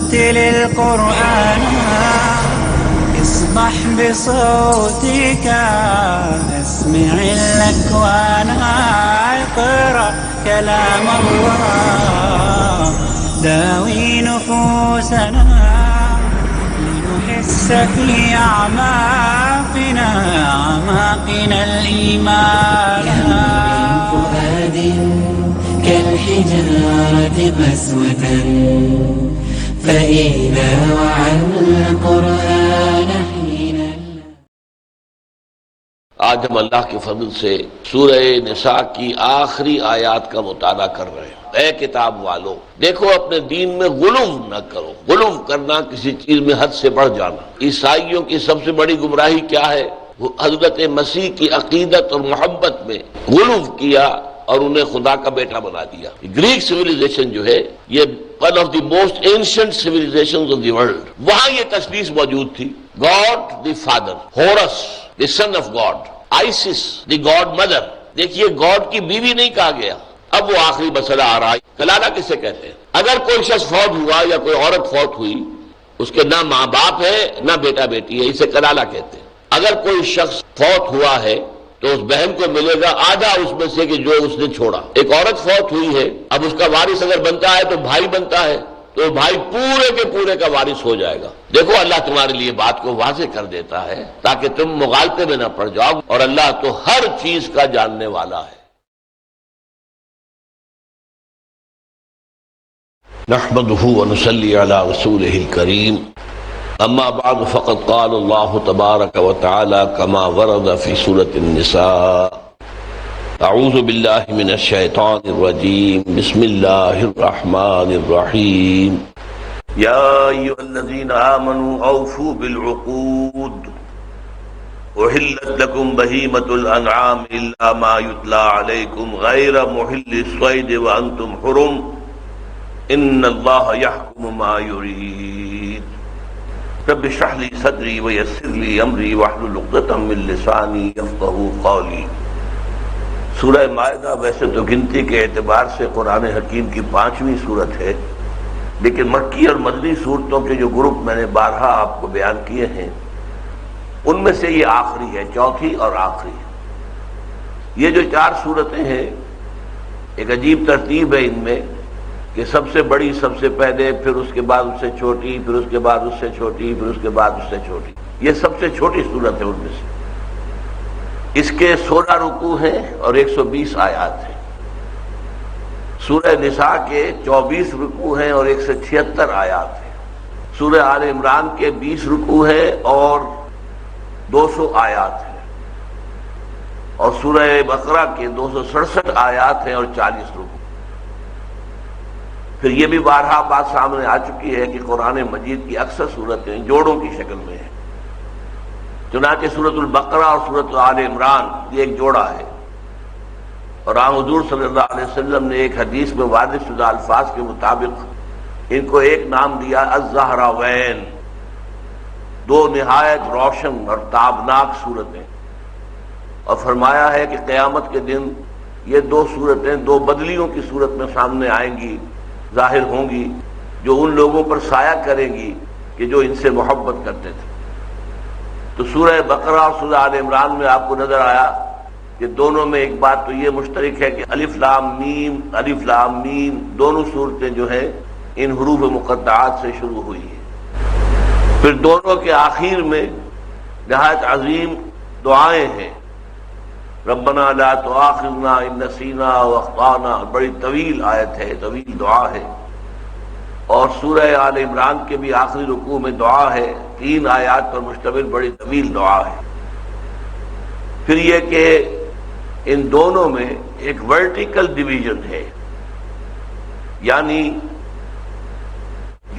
رتل القرآن اصبح بصوتك اسمع الأكوان اقرأ كلام الله داوي نفوسنا لنحس في أعماقنا الإيمان من فؤاد كالحجارة قسوة فإذا وعى القرآن حين. آج ہم اللہ کے فضل سے سورہ نساء کی آخری آیات کا مطالعہ کر رہے ہیں۔ اے کتاب والو، دیکھو اپنے دین میں غلو نہ کرو۔ غلو کرنا کسی چیز میں حد سے بڑھ جانا۔ عیسائیوں کی سب سے بڑی گمراہی کیا ہے؟ وہ حضرت مسیح کی عقیدت اور محبت میں غلو کیا اور انہیں خدا کا بیٹا بنا دیا۔ گریک سویلائزیشن جو ہے یہ one of the most ancient civilisation of the world, وہاں یہ تشخیص موجود تھی۔ God the father, Horus the son of god, Isis the god mother. دیکھیے گاڈ کی بیوی نہیں کہا گیا۔ اب وہ آخری مسئلہ آ رہا ہے، کلالہ کسے کہتے ہیں؟ اگر کوئی شخص فوت ہوا یا کوئی عورت فوت ہوئی، اس کے نہ ماں باپ ہے نہ بیٹا بیٹی ہے، اسے کلالہ کہتے ہیں۔ اگر کوئی شخص فوت ہوا ہے تو اس بہن کو ملے گا آدھا اس میں سے کہ جو اس نے چھوڑا۔ ایک عورت فوت ہوئی ہے، اب اس کا وارث اگر بنتا ہے تو بھائی بنتا ہے، تو بھائی پورے کے پورے کا وارث ہو جائے گا۔ دیکھو اللہ تمہارے لیے بات کو واضح کر دیتا ہے تاکہ تم مغالطے میں نہ پڑ جاؤ، اور اللہ تو ہر چیز کا جاننے والا ہے۔ نحمده ونصلي على رسوله الكريم، اما بعد فقد قال الله تبارك وتعالى كما ورد في سورة النساء: اعوذ بالله من الشيطان الرجيم، بسم الله الرحمن الرحيم، يا ايها الذين امنوا اوفوا بالعقود احلت لكم بهيمة الانعام الا ما يتلى عليكم غير محل الصيد وانتم حرم ان اللہ یحکم ما یرید۔ رب اشرح لی صدری ویسر لی امری واحلل عقدۃ من لسانی یفقہوا قولی۔ سورہ مائدہ ویسے تو گنتی کے اعتبار سے قرآن حکیم کی 5ویں صورت ہے، لیکن مکی اور مدنی صورتوں کے جو گروپ میں نے بارہا آپ کو بیان کیے ہیں ان میں سے یہ آخری ہے، چوتھی اور آخری۔ یہ جو 4 صورتیں ہیں ایک عجیب ترتیب ہے ان میں کہ سب سے بڑی سب سے پہلے، پھر اس کے بعد اس سے چھوٹی، پھر اس کے بعد اس سے چھوٹی، پھر اس کے بعد اس سے چھوٹی۔ یہ سب سے چھوٹی صورت ہے ان میں سے۔ اس کے 16 رکوع ہیں اور 120 آیات ہیں۔ سورہ نساء کے 24 رکوع ہیں اور 176 آیات ہیں۔ سورہ آل عمران کے 20 رکوع ہیں اور 200 آیات ہیں، اور سورہ بقرہ کے 267 آیات ہیں اور 40 رکوع۔ پھر یہ بھی بارہا بات سامنے آ چکی ہے کہ قرآن مجید کی اکثر صورتیں جوڑوں کی شکل میں ہیں۔ چنانچہ سورۃ البقرہ اور سورۃ آل عمران یہ ایک جوڑا ہے، اور حضور صلی اللہ علیہ وسلم نے ایک حدیث میں واضح شدہ الفاظ کے مطابق ان کو ایک نام دیا، الزہراوین، 2 نہایت روشن اور تابناک صورتیں، اور فرمایا ہے کہ قیامت کے دن یہ 2 صورتیں 2 بدلیوں کی صورت میں سامنے آئیں گی، ظاہر ہوں گی، جو ان لوگوں پر سایہ کریں گی کہ جو ان سے محبت کرتے تھے۔ تو سورہ بقرہ اور سورہ آل عمران میں آپ کو نظر آیا کہ دونوں میں ایک بات تو یہ مشترک ہے کہ الف لام میم دونوں صورتیں جو ہیں ان حروف مقطعات سے شروع ہوئی ہیں۔ پھر دونوں کے آخر میں نہایت عظیم دعائیں ہیں، ربنا لا تؤاخذنا ان نسینا واخطانا، بڑی طویل آیت ہے، طویل دعا ہے۔ اور سورہ آل عمران کے بھی آخری رکوع میں دعا ہے، 3 آیات پر مشتمل بڑی طویل دعا ہے۔ پھر یہ کہ ان دونوں میں ایک ورٹیکل ڈویژن ہے، یعنی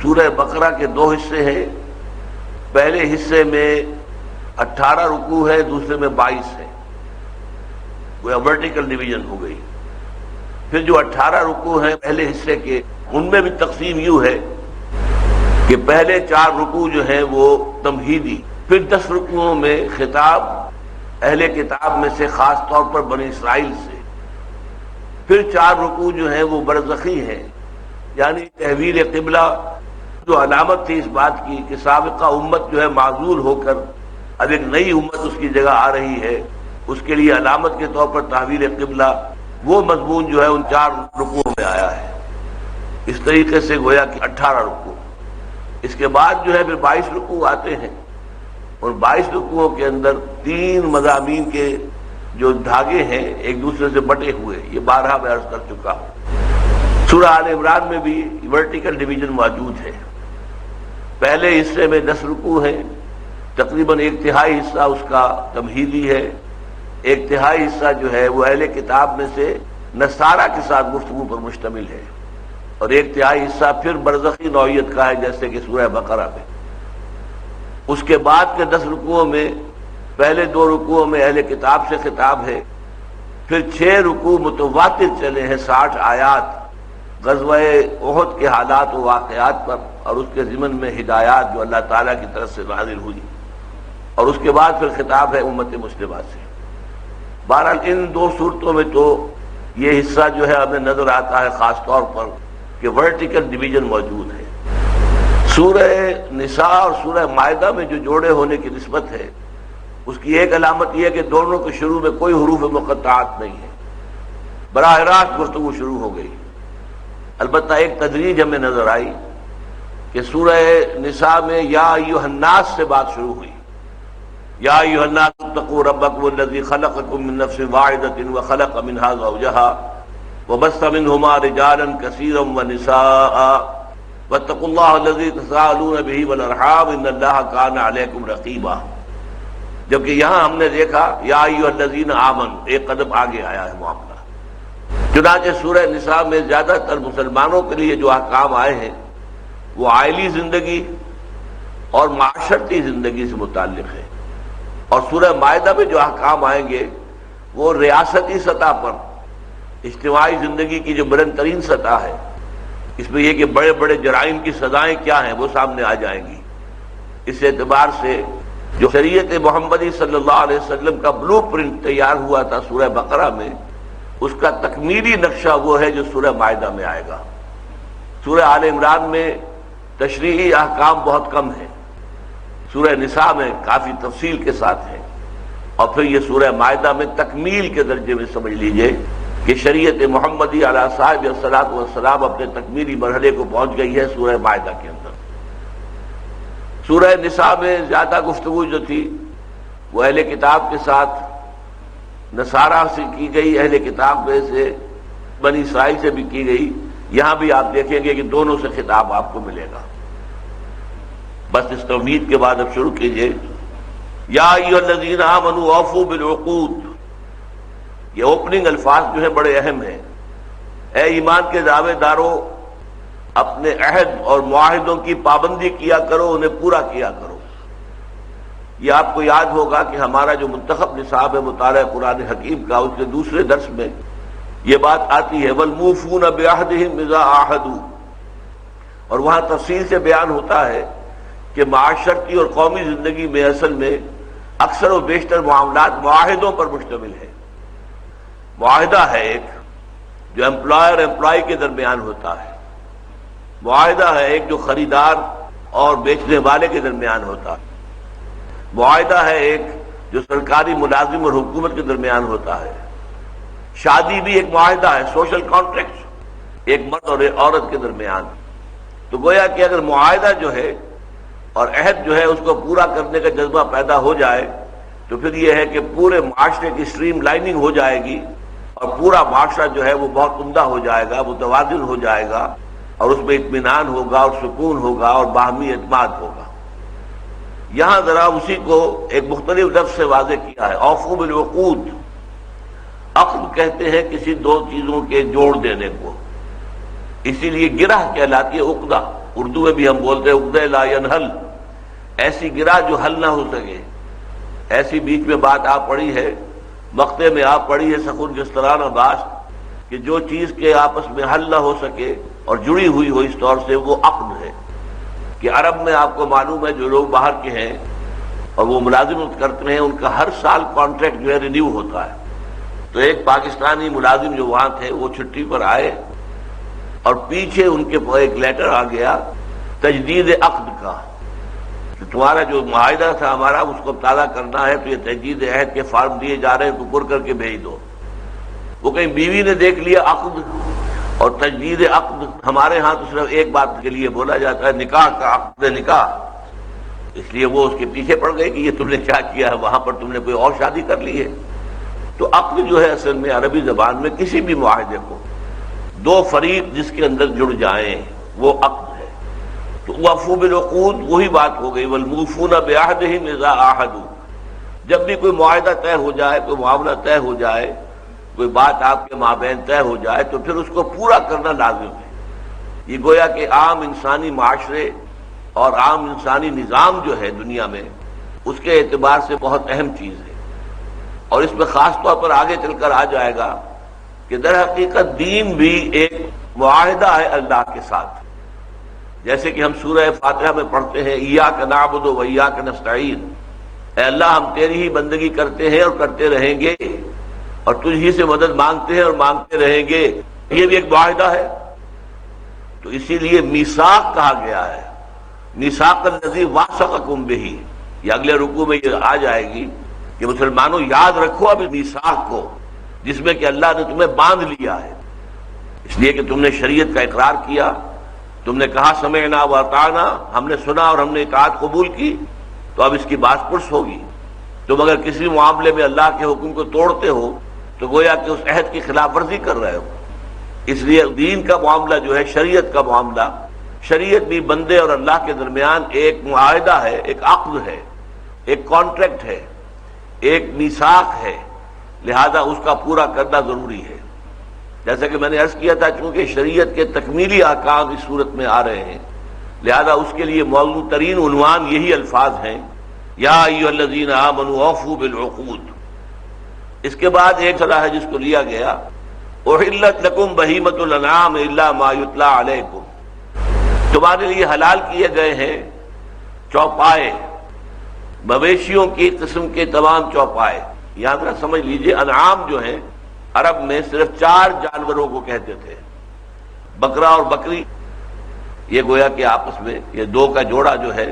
سورہ بقرہ کے 2 حصے ہیں، پہلے حصے میں 18 رکوع ہے، دوسرے میں 22 ہے، وہ ورٹیکل ڈویژن ہو گئی۔ پھر جو 18 رکوع ہیں پہلے حصے کے، ان میں بھی تقسیم یوں ہے کہ پہلے 4 رکوع جو ہیں وہ تمہیدی، پھر 10 رکوعوں میں خطاب اہل کتاب میں سے خاص طور پر بنی اسرائیل سے، پھر 4 رکوع جو ہیں وہ برزخی ہیں، یعنی تحویل قبلہ، جو علامت تھی اس بات کی کہ سابقہ امت جو ہے معزول ہو کر اب ایک نئی امت اس کی جگہ آ رہی ہے، اس کے لیے علامت کے طور پر تحویل قبلہ، وہ مضمون جو ہے ان 4 رکوعوں میں آیا ہے۔ اس طریقے سے گویا کہ 18 رکوع، اس کے بعد جو ہے پھر 22 رکوع آتے ہیں، اور 22 رکوعوں کے اندر 3 مضامین کے جو دھاگے ہیں ایک دوسرے سے بٹے ہوئے، یہ 12 میں عرض کر چکا ہوں۔ سورہ آل عمران میں بھی ورٹیکل ڈویژن موجود ہے۔ پہلے حصے میں 10 رکوع ہیں، تقریباً 1/3 حصہ اس کا تمہیدی ہے، 1/3 حصہ جو ہے وہ اہل کتاب میں سے نصارہ کے ساتھ گفتگو پر مشتمل ہے، اور 1/3 حصہ پھر برزخی نوعیت کا ہے جیسے کہ سورہ بقرہ میں۔ اس کے بعد کے 10 رکوعوں میں پہلے 2 رکوعوں میں اہل کتاب سے خطاب ہے، پھر 6 رکوع متواتر چلے ہیں 60 آیات غزوہ احد کے حالات و واقعات پر، اور اس کے ضمن میں ہدایات جو اللہ تعالیٰ کی طرف سے نازل ہوئی، اور اس کے بعد پھر خطاب ہے امت مسلمہ سے۔ بہرحال ان 2 صورتوں میں تو یہ حصہ جو ہے ہمیں نظر آتا ہے خاص طور پر کہ ورٹیکل ڈویژن موجود ہے۔ سورہ نساء اور سورہ مائدہ میں جو جوڑے ہونے کی نسبت ہے، اس کی ایک علامت یہ ہے کہ دونوں کے شروع میں کوئی حروف مقطعات نہیں ہے، براہ راست گفتگو شروع ہو گئی۔ البتہ ایک تدریج ہمیں نظر آئی کہ سورہ نساء میں یا ایھا الناس سے بات شروع ہوئی، یا ایھا الناس اتقوا ربکم الذی خلقکم من نفس واحدۃ وخلق منها زوجها وبث منهما رجالا كثيرا ونساء واتقوا الله الذي تساءلون به والارحام ان الله كان عليكم رقيبا۔ جبکہ یہاں ہم نے دیکھا یا ایھا الذین آمنوا، ایک قدم آگے آیا ہے معاملہ۔ چنانچہ سورہ نساء میں زیادہ تر مسلمانوں کے لیے جو احکام آئے ہیں وہ عائلی زندگی اور معاشرتی زندگی سے متعلق ہے، اور سورہ مائدہ میں جو احکام آئیں گے وہ ریاستی سطح پر اجتماعی زندگی کی جو بلند ترین سطح ہے، اس میں یہ کہ بڑے بڑے جرائم کی سزائیں کیا ہیں وہ سامنے آ جائیں گی۔ اس اعتبار سے جو شریعت محمدی صلی اللہ علیہ وسلم کا بلو پرنٹ تیار ہوا تھا سورہ بقرہ میں، اس کا تکمیلی نقشہ وہ ہے جو سورہ مائدہ میں آئے گا۔ سورہ آل عمران میں تشریعی احکام بہت کم ہیں، سورہ نساء میں کافی تفصیل کے ساتھ ہے، اور پھر یہ سورہ مائدہ میں تکمیل کے درجے میں سمجھ لیجئے کہ شریعت محمدی علیہ صاحب الصلاۃ والسلام اپنے تکمیلی مرحلے کو پہنچ گئی ہے سورہ مائدہ کے اندر۔ سورہ نساء میں زیادہ گفتگو جو تھی وہ اہل کتاب کے ساتھ نصارہ سے کی گئی، اہل کتاب میں سے بنی اسرائیل سے بھی کی گئی۔ یہاں بھی آپ دیکھیں گے کہ دونوں سے خطاب آپ کو ملے گا۔ بس اس توحید کے بعد اب شروع کیجئے، یا ایھا الذین آمنوا اوفوا بالعقود۔ یہ اوپننگ الفاظ جو ہیں بڑے اہم ہیں۔ اے ایمان کے دعوے دارو، اپنے عہد اور معاہدوں کی پابندی کیا کرو، انہیں پورا کیا کرو۔ یہ آپ کو یاد ہوگا کہ ہمارا جو منتخب نصاب ہے مطالعہ قرآن حکیم کا، اس کے دوسرے درس میں یہ بات آتی ہے وَالْمُوفُونَ بِعَهْدِهِمْ إِذَا عَاهَدُوا، اور وہاں تفصیل سے بیان ہوتا ہے کہ معاشرتی اور قومی زندگی میں اصل میں اکثر و بیشتر معاملات معاہدوں پر مشتمل ہے۔ معاہدہ ہے ایک جو امپلائر امپلائی کے درمیان ہوتا ہے، معاہدہ ہے ایک جو خریدار اور بیچنے والے کے درمیان ہوتا ہے، معاہدہ ہے ایک جو سرکاری ملازم اور حکومت کے درمیان ہوتا ہے، شادی بھی ایک معاہدہ ہے، سوشل کانٹریکٹ ایک مرد اور ایک عورت کے درمیان۔ تو گویا کہ اگر معاہدہ جو ہے اور عہد جو ہے اس کو پورا کرنے کا جذبہ پیدا ہو جائے تو پھر یہ ہے کہ پورے معاشرے کی اسٹریم لائننگ ہو جائے گی، اور پورا معاشرہ جو ہے وہ بہت عمدہ ہو جائے گا، متوازن ہو جائے گا، اور اس میں اطمینان ہوگا اور سکون ہوگا اور باہمی اعتماد ہوگا۔ یہاں ذرا اسی کو ایک مختلف لفظ سے واضح کیا ہے، اوفوا بالعقود۔ عقد کہتے ہیں کسی دو چیزوں کے جوڑ دینے کو، اسی لیے گرہ کہلاتی ہے عقدہ، اردو میں بھی ہم بولتے ہیں عقدہ لا ینحل، ایسی گرہ جو حل نہ ہو سکے۔ ایسی بیچ میں بات آ پڑی ہے، مقطع میں آ پڑی ہے سخن جسترانہ باز، کہ جو چیز کے آپس میں حل نہ ہو سکے اور جڑی ہوئی ہو اس طور سے وہ عقد ہے۔ کہ عرب میں آپ کو معلوم ہے جو لوگ باہر کے ہیں اور وہ ملازمت کرتے ہیں ان کا ہر سال کانٹریکٹ جو ہے رینیو ہوتا ہے۔ تو ایک پاکستانی ملازم جو وہاں تھے وہ چھٹی پر آئے اور پیچھے ان کے ایک لیٹر آ گیا تجدید عقد کا، کہ تمہارا جو معاہدہ تھا ہمارا اس کو تازہ کرنا ہے، تو یہ تجدید عہد کے فارم دیے جا رہے ہیں، تو پر کر کے بھیج دو۔ وہ کہیں بیوی نے دیکھ لیا عقد، اور تجدید عقد ہمارے ہاں تو صرف ایک بات کے لیے بولا جاتا ہے، نکاح کا عقد نکاح، اس لیے وہ اس کے پیچھے پڑ گئے کہ یہ تم نے کیا کیا ہے، وہاں پر تم نے کوئی اور شادی کر لی ہے۔ تو عقد جو ہے اصل میں عربی زبان میں کسی بھی معاہدے کو دو فریق جس کے اندر جڑ جائیں وہ عقد ہے۔ تو وفوا بالعقود وہی بات ہو گئی، والموفون بعہدہم اذا عاہدوا، جب بھی کوئی معاہدہ طے ہو جائے، کوئی معاملہ طے ہو جائے، کوئی بات آپ کے مابین طے ہو جائے، تو پھر اس کو پورا کرنا لازم ہے۔ یہ گویا کہ عام انسانی معاشرے اور عام انسانی نظام جو ہے دنیا میں، اس کے اعتبار سے بہت اہم چیز ہے، اور اس میں خاص طور پر آگے چل کر آ جائے گا کہ در حقیقت دین بھی ایک معاہدہ ہے اللہ کے ساتھ۔ جیسے کہ ہم سورہ فاتحہ میں پڑھتے ہیں، ایاک نعبد و ایاک نستعین، اے اللہ ہم تیری ہی بندگی کرتے ہیں اور کرتے رہیں گے، اور تجھ ہی سے مدد مانگتے ہیں اور مانگتے رہیں گے، یہ بھی ایک معاہدہ ہے۔ تو اسی لیے میثاق کہا گیا ہے، میثاق الذی واثقکم بہ، یہ اگلے رکوع میں یہ آ جائے گی کہ مسلمانوں یاد رکھو اب میثاق کو، جس میں کہ اللہ نے تمہیں باندھ لیا ہے، اس لیے کہ تم نے شریعت کا اقرار کیا، تم نے کہا سمعنا واطعنا، ہم نے سنا اور ہم نے اطاعت قبول کی، تو اب اس کی باز پرس ہوگی۔ تم اگر کسی معاملے میں اللہ کے حکم کو توڑتے ہو تو گویا کہ اس عہد کی خلاف ورزی کر رہے ہو۔ اس لیے دین کا معاملہ جو ہے، شریعت کا معاملہ، شریعت بھی بندے اور اللہ کے درمیان ایک معاہدہ ہے، ایک عقد ہے، ایک کانٹریکٹ ہے، ایک میثاق ہے، لہذا اس کا پورا کرنا ضروری ہے۔ جیسا کہ میں نے عرض کیا تھا، چونکہ شریعت کے تکمیلی احکام اس صورت میں آ رہے ہیں، لہذا اس کے لیے موضوع ترین عنوان یہی الفاظ ہیں، یا ایھا الذین آمنوا اوفوا بالعقود۔ اس کے بعد ایک صلاح ہے جس کو لیا گیا، احلت لکم بہیمۃ الانعام الا ما یتلی علیکم، تمہارے لیے حلال کیے گئے ہیں چوپائے، مویشیوں کی قسم کے تمام چوپائے۔ یہاں ذرا سمجھ لیجئے، انعام جو ہیں عرب میں صرف 4 جانوروں کو کہتے تھے، بکرا اور بکری، یہ گویا کہ آپس میں یہ 2 کا جوڑا جو ہے،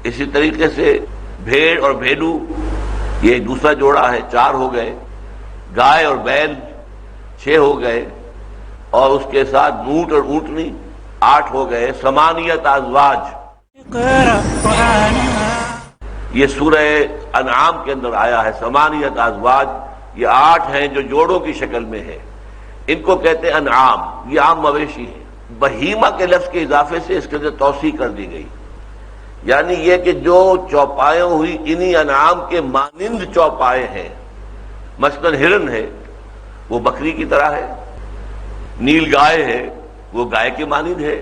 اسی طریقے سے بھیڑ اور بھیڑو یہ دوسرا جوڑا ہے، 4 ہو گئے، گائے اور بیل 6 ہو گئے، اور اس کے ساتھ اونٹ اور اونٹنی 8 ہو گئے، 8 ازواج۔ اقرأ قرآننا، یہ سورہ انعام کے اندر آیا ہے، 8 ازواج، یہ 8 ہیں جو جوڑوں کی شکل میں ہے، ان کو کہتے ہیں انعام، یہ عام مویشی ہے۔ بہیمہ کے لفظ کے اضافے سے اس کے اندر توسیع کر دی گئی، یعنی یہ کہ جو چوپائے ہوئی انہی انعام کے مانند چوپائے ہیں، مثلا ہرن ہے وہ بکری کی طرح ہے، نیل گائے ہے وہ گائے کے مانند ہے،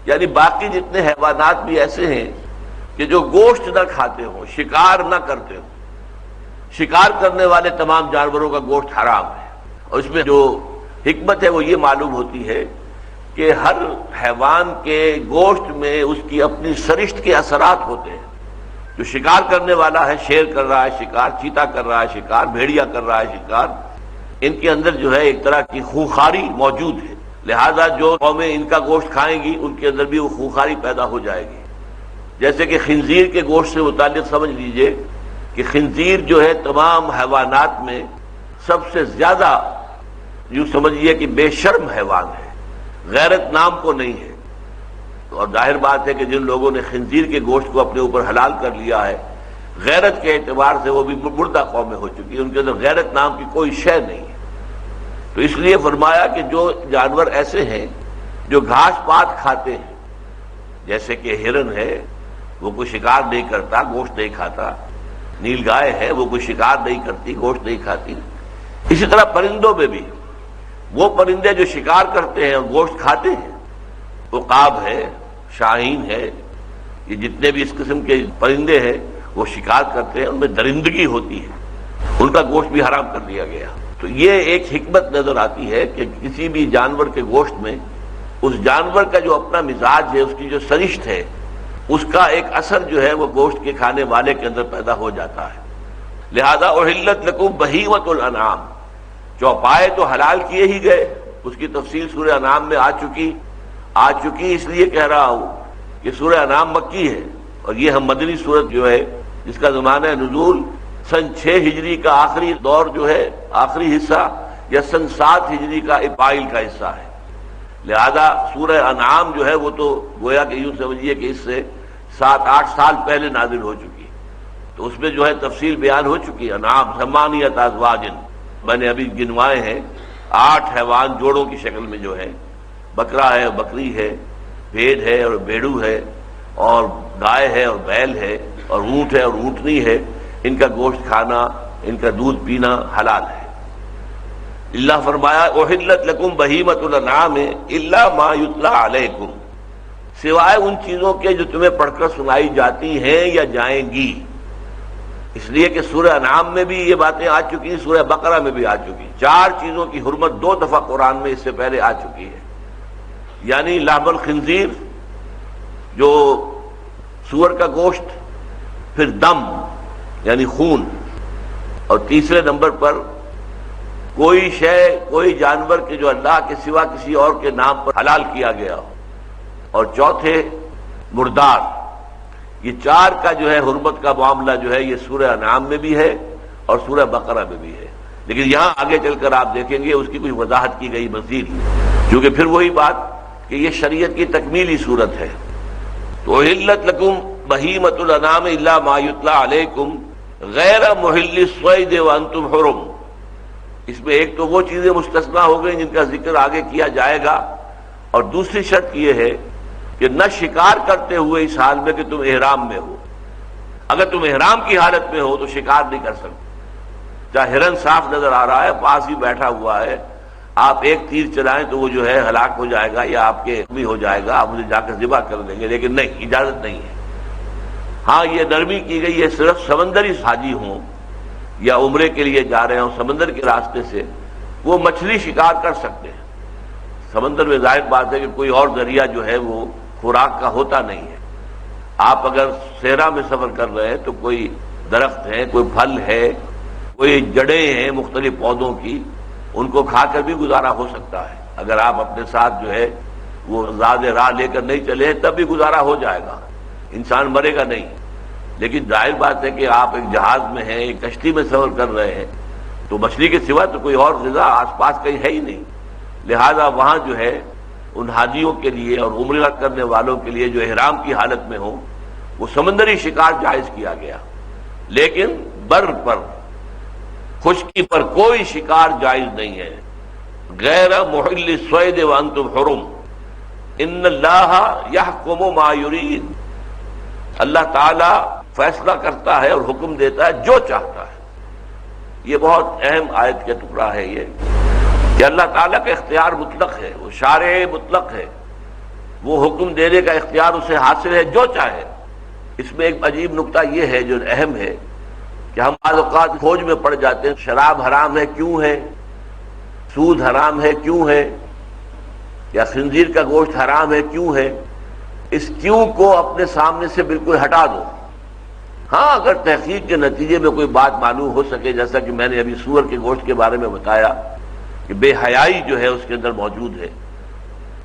یعنی باقی جتنے حیوانات بھی ایسے ہیں کہ جو گوشت نہ کھاتے ہوں، شکار نہ کرتے ہوں، شکار کرنے والے تمام جانوروں کا گوشت حرام ہے۔ اور اس میں جو حکمت ہے وہ یہ معلوم ہوتی ہے کہ ہر حیوان کے گوشت میں اس کی اپنی سرشت کے اثرات ہوتے ہیں۔ جو شکار کرنے والا ہے، شیر کر رہا ہے شکار، چیتا کر رہا ہے شکار، بھیڑیا کر رہا ہے شکار، ان کے اندر جو ہے ایک طرح کی خونخواری موجود ہے، لہذا جو قومیں ان کا گوشت کھائیں گی ان کے اندر بھی وہ خونخواری پیدا ہو جائے گی۔ جیسے کہ خنزیر کے گوشت سے متعلق سمجھ لیجئے کہ خنزیر جو ہے تمام حیوانات میں سب سے زیادہ، یوں سمجھیے کہ بے شرم حیوان ہے، غیرت نام کو نہیں ہے۔ اور ظاہر بات ہے کہ جن لوگوں نے خنزیر کے گوشت کو اپنے اوپر حلال کر لیا ہے، غیرت کے اعتبار سے وہ بھی مردہ قومیں ہو چکی ہیں، ان کے اندر غیرت نام کی کوئی شے نہیں ہے۔ تو اس لیے فرمایا کہ جو جانور ایسے ہیں جو گھاس پات کھاتے ہیں، جیسے کہ ہرن ہے وہ کوئی شکار نہیں کرتا، گوشت نہیں کھاتا، نیل گائے ہے وہ کوئی شکار نہیں کرتی، گوشت نہیں کھاتی، اسی طرح پرندوں میں بھی وہ پرندے جو شکار کرتے ہیں اور گوشت کھاتے ہیں، عقاب ہے، شاہین ہے، یہ جتنے بھی اس قسم کے پرندے ہیں وہ شکار کرتے ہیں، ان میں درندگی ہوتی ہے، ان کا گوشت بھی حرام کر دیا گیا۔ تو یہ ایک حکمت نظر آتی ہے کہ کسی بھی جانور کے گوشت میں اس جانور کا جو اپنا مزاج ہے، اس کی جو سرشت ہے، اس کا ایک اثر جو ہے وہ گوشت کے کھانے والے کے اندر پیدا ہو جاتا ہے۔ لہذا احلت لکم بہیمۃ الانعام، چوپائے تو حلال کیے ہی گئے، اس کی تفصیل سورہ انعام میں آ چکی، اس لیے کہہ رہا ہوں یہ سورہ انعام مکی ہے، اور یہ ہم مدنی سورت جو ہے جس کا زمانہ نزول سن 6 ہجری کا آخری دور جو ہے، آخری حصہ، یا سن 7 ہجری کا ابائل کا حصہ ہے۔ لہذا سورہ انعام جو ہے وہ تو گویا کہ یوں سمجھیے کہ اس سے 7-8 سال پہلے نازل ہو چکی، تو اس میں جو ہے تفصیل بیان ہو چکی ہے۔ انعام ثمانیۃ ازواج، میں نے ابھی گنوائے ہیں، 8 حیوان جوڑوں کی شکل میں جو ہے، بکرا ہے اور بکری ہے، بھیڑ ہے اور بیڑو ہے، اور گائے ہے اور بیل ہے، اور اونٹ ہے اور اونٹنی ہے، ان کا گوشت کھانا، ان کا دودھ پینا حلال ہے۔ اللہ فرمایا احلت لکم بہیمۃ الانعام الا ما یتلی علیکم، سوائے ان چیزوں کے جو تمہیں پڑھ کر سنائی جاتی ہیں یا جائیں گی۔ اس لیے کہ سورہ انعام میں بھی یہ باتیں آ چکی ہیں، سورہ بقرہ میں بھی آ چکی ہیں۔ 4 چیزوں کی حرمت 2 دفعہ قرآن میں اس سے پہلے آ چکی ہے، یعنی لحم الخنزیر جو سور کا گوشت، پھر دم یعنی خون، اور تیسرے نمبر پر کوئی شے، کوئی جانور کے جو اللہ کے سوا کسی اور کے نام پر حلال کیا گیا ہو، اور چوتھے مردار۔ یہ 4 کا جو ہے حرمت کا معاملہ جو ہے یہ سورہ انعام میں بھی ہے اور سورہ بقرہ میں بھی ہے، لیکن یہاں آگے چل کر آپ دیکھیں گے اس کی کچھ وضاحت کی گئی مزید، کیونکہ پھر وہی بات کہ یہ شریعت کی تکمیلی صورت ہے۔ تو احلت لکم بہیمۃ الانعام الا ما یتلی علیکم غیر محل الصید وانتم حرم، اس میں ایک تو وہ چیزیں مستثنیٰ ہو گئیں جن کا ذکر آگے کیا جائے گا، اور دوسری شرط یہ ہے کہ نہ شکار کرتے ہوئے اس حال میں کہ تم احرام میں ہو۔ اگر تم احرام کی حالت میں ہو تو شکار نہیں کر سکتے، چاہے ہرن صاف نظر آ رہا ہے، پاس ہی بیٹھا ہوا ہے، آپ ایک تیر چلائیں تو وہ جو ہے ہلاک ہو جائے گا یا آپ کے بھی ہو جائے گا، آپ اسے جا کر ذبح کر دیں گے، لیکن نہیں، اجازت نہیں ہے۔ ہاں یہ نرمی کی گئی ہے، صرف سمندری حاجی ہوں یا عمرے کے لیے جا رہے ہوں سمندر کے راستے سے، وہ مچھلی شکار کر سکتے ہیں۔ سمندر میں ظاہر بات ہے کہ کوئی اور ذریعہ جو ہے وہ خوراک کا ہوتا نہیں ہے۔ آپ اگر صحرا میں سفر کر رہے ہیں تو کوئی درخت ہے، کوئی پھل ہے، کوئی جڑیں ہیں مختلف پودوں کی، ان کو کھا کر بھی گزارا ہو سکتا ہے۔ اگر آپ اپنے ساتھ جو ہے وہ زیادہ راہ لے کر نہیں چلے تب بھی گزارا ہو جائے گا، انسان مرے گا نہیں۔ لیکن ظاہر بات ہے کہ آپ ایک جہاز میں ہیں، ایک کشتی میں سفر کر رہے ہیں، تو مچھلی کے سوا تو کوئی اور غذا آس پاس کہیں ہے ہی نہیں، لہذا وہاں جو ہے ان حاجیوں کے لیے اور عمرہ کرنے والوں کے لیے جو احرام کی حالت میں ہوں وہ سمندری شکار جائز کیا گیا، لیکن بر پر، خشکی پر کوئی شکار جائز نہیں ہے۔ غیر محل الصید وانتم حرم ان اللہ یحکم ما یرید، اللہ تعالی فیصلہ کرتا ہے اور حکم دیتا ہے جو چاہتا ہے۔ یہ بہت اہم آیت کا ٹکڑا ہے یہ، کہ اللہ تعالیٰ کا اختیار مطلق ہے، وہ شارع مطلق ہے، وہ حکم دینے کا اختیار اسے حاصل ہے جو چاہے۔ اس میں ایک عجیب نکتہ یہ ہے جو اہم ہے کہ ہم بعض اوقات کھوج میں پڑ جاتے ہیں، شراب حرام ہے کیوں ہے، سود حرام ہے کیوں ہے، یا خنزیر کا گوشت حرام ہے کیوں ہے۔ اس کیوں کو اپنے سامنے سے بالکل ہٹا دو۔ ہاں اگر تحقیق کے نتیجے میں کوئی بات معلوم ہو سکے، جیسا کہ میں نے ابھی سور کے گوشت کے بارے میں بتایا کہ بے حیائی جو ہے اس کے اندر موجود ہے،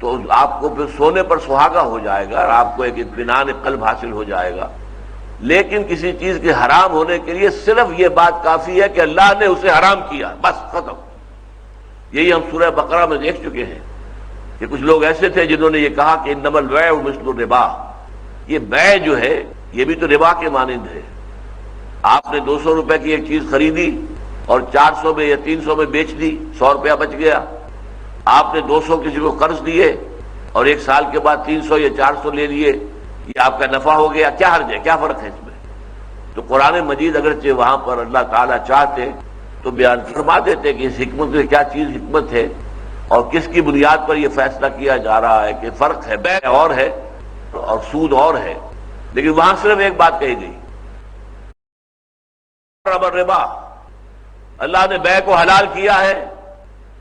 تو آپ کو پھر سونے پر سہاگا ہو جائے گا اور آپ کو ایک اطمینان قلب حاصل ہو جائے گا۔ لیکن کسی چیز کے حرام ہونے کے لیے صرف یہ بات کافی ہے کہ اللہ نے اسے حرام کیا، بس ختم۔ یہی ہم سورہ بقرہ میں دیکھ چکے ہیں کہ کچھ لوگ ایسے تھے جنہوں نے یہ کہا کہ انما البیع مثل الربا، یہ بیع جو ہے یہ بھی تو ربا کے مانند ہے۔ آپ نے 200 روپے کی ایک چیز خریدی اور 400 میں یا 300 میں بیچ دی، 100 روپیہ بچ گیا۔ آپ نے 200 کسی کو قرض دیے اور 1 سال کے بعد 300 یا 400 لے لیے، یہ آپ کا نفع ہو گیا، کیا حرج ہے، کیا فرق ہے اس میں؟ تو قرآن مجید اگرچہ وہاں پر اللہ تعالیٰ چاہتے تو بیان فرما دیتے کہ اس حکمت میں کیا چیز حکمت ہے اور کس کی بنیاد پر یہ فیصلہ کیا جا رہا ہے کہ فرق ہے، بیع اور ہے اور سود اور ہے، لیکن وہاں صرف ایک بات کہی گئی، ربا، اللہ نے بیع کو حلال کیا ہے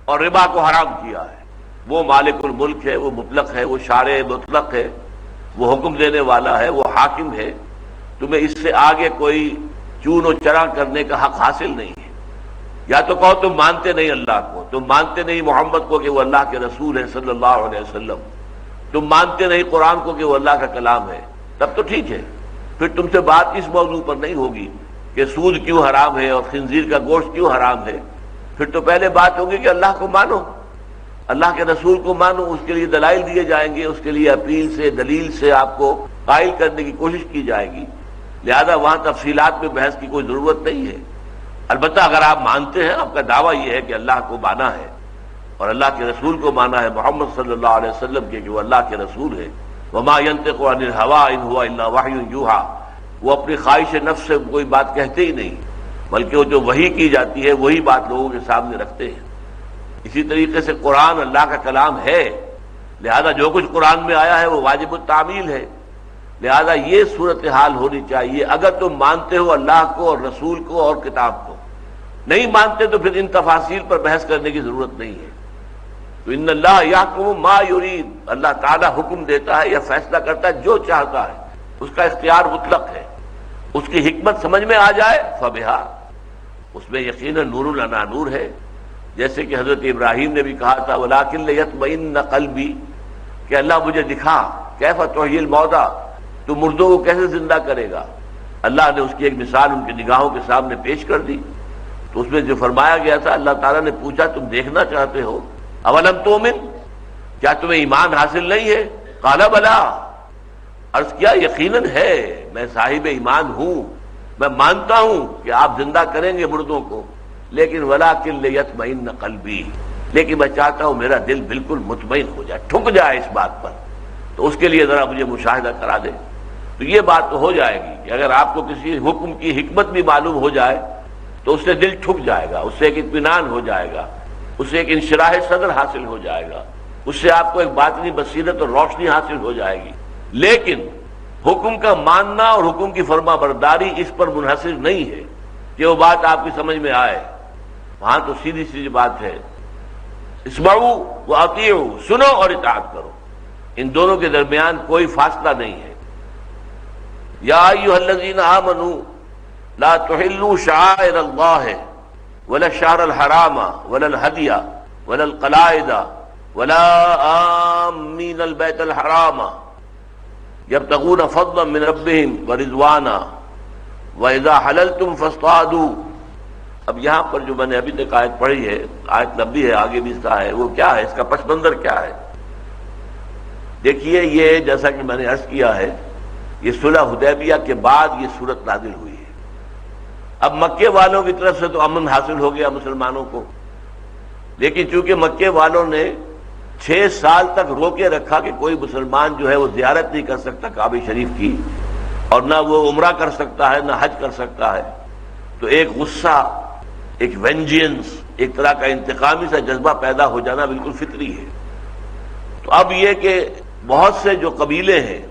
اور ربا کو حرام کیا ہے۔ وہ مالک الملک ہے، وہ مطلق ہے، وہ شارع مطلق ہے، وہ حکم دینے والا ہے، وہ حاکم ہے، تمہیں اس سے آگے کوئی چون و چرا کرنے کا حق حاصل نہیں ہے۔ یا تو کہو تم مانتے نہیں اللہ کو، تم مانتے نہیں محمد کو کہ وہ اللہ کے رسول ہیں صلی اللہ علیہ وسلم، تم مانتے نہیں قرآن کو کہ وہ اللہ کا کلام ہے، تب تو ٹھیک ہے، پھر تم سے بات اس موضوع پر نہیں ہوگی کہ سود کیوں حرام ہے اور خنزیر کا گوشت کیوں حرام ہے، پھر تو پہلے بات ہوگی کہ اللہ کو مانو، اللہ کے رسول کو مانو، اس کے لیے دلائل دیے جائیں گے، اس کے لیے اپیل سے دلیل سے آپ کو قائل کرنے کی کوشش کی جائے گی، لہذا وہاں تفصیلات میں بحث کی کوئی ضرورت نہیں ہے۔ البتہ اگر آپ مانتے ہیں، آپ کا دعویٰ یہ ہے کہ اللہ کو مانا ہے اور اللہ کے رسول کو مانا ہے، محمد صلی اللہ علیہ وسلم کے کہ وہ اللہ کے رسول ہے، وما ينطق عن الهوى ان هو الا وحی یوحى، وہ اپنی خواہش نفس سے کوئی بات کہتے ہی نہیں، بلکہ وہ جو وحی کی جاتی ہے وہی بات لوگوں کے سامنے رکھتے ہیں۔ اسی طریقے سے قرآن اللہ کا کلام ہے، لہذا جو کچھ قرآن میں آیا ہے وہ واجب التعمیل ہے، لہذا یہ صورتحال ہونی چاہیے۔ اگر تم مانتے ہو اللہ کو اور رسول کو اور کتاب کو، نہیں مانتے تو پھر ان تفاصیل پر بحث کرنے کی ضرورت نہیں ہے۔ تو ان اللہ یحکم ما یرید، اللہ تعالیٰ حکم دیتا ہے یا فیصلہ کرتا ہے جو چاہتا ہے، اس کا اختیار مطلق ہے، اس کی حکمت سمجھ میں آ جائے فبہا، اس میں یقیناً نور علی نور ہے، جیسے کہ حضرت ابراہیم نے بھی کہا تھا ولیکن لیطمئن قلبی، کہ اللہ مجھے دکھا کیف تحیی الموتیٰ، تو مردوں کو کیسے زندہ کرے گا۔ اللہ نے اس کی ایک مثال ان کی نگاہوں کے سامنے پیش کر دی، تو اس میں جو فرمایا گیا تھا، اللہ تعالیٰ نے پوچھا تم دیکھنا چاہتے ہو، اولم تؤمن، کیا تمہیں ایمان حاصل نہیں ہے؟ قال بلا، عرض کیا یقیناً ہے، میں صاحب ایمان ہوں، میں مانتا ہوں کہ آپ زندہ کریں گے مردوں کو، لیکن ولیکن لیطمئن قلبی، لیکن میں چاہتا ہوں میرا دل بالکل مطمئن ہو جائے، ٹھک جائے اس بات پر، تو اس کے لیے ذرا مجھے مشاہدہ کرا دے۔ تو یہ بات تو ہو جائے گی کہ اگر آپ کو کسی حکم کی حکمت بھی معلوم ہو جائے تو اس سے دل ٹھک جائے گا، اس سے ایک اطمینان ہو جائے گا، اس سے ایک انشراح صدر حاصل ہو جائے گا، اس سے آپ کو ایک باطنی بصیرت اور روشنی حاصل ہو جائے گی۔ لیکن حکم کا ماننا اور حکم کی فرما برداری اس پر منحصر نہیں ہے کہ وہ بات آپ کی سمجھ میں آئے، وہاں تو سیدھی سیدھی بات ہے، اسمعوا واطیعوا، سنو اور اطاعت کرو، ان دونوں کے درمیان کوئی فاصلہ نہیں ہے۔ یا ایھا الذین آمنوا لا تحلوا شعائر اللہ ولا الشہر الحرام ولا الہدی ولا القلائد ولا آمین البیت الحرام یبتغون فضلا من ربہم ورضوانا وإذا حللتم فاصطادوا۔ اب یہاں پر جو میں نے ابھی تک آیت پڑھی ہے، آیت لمبی ہے، آگے بھی اس کا ہے، وہ کیا ہے، اس کا پس منظر کیا ہے؟ دیکھیے، یہ جیسا کہ میں نے عرض کیا ہے، یہ صلح حدیبیہ کے بعد یہ صورت نازل ہوئی ہے۔ اب مکے والوں کی طرف سے تو امن حاصل ہو گیا مسلمانوں کو، لیکن چونکہ مکے والوں نے 6 سال تک روکے رکھا کہ کوئی مسلمان جو ہے وہ زیارت نہیں کر سکتا کعبہ شریف کی، اور نہ وہ عمرہ کر سکتا ہے نہ حج کر سکتا ہے، تو ایک غصہ، ایک وینجینس، ایک طرح کا انتقامی سا جذبہ پیدا ہو جانا بالکل فطری ہے۔ تو اب یہ کہ بہت سے جو قبیلے ہیں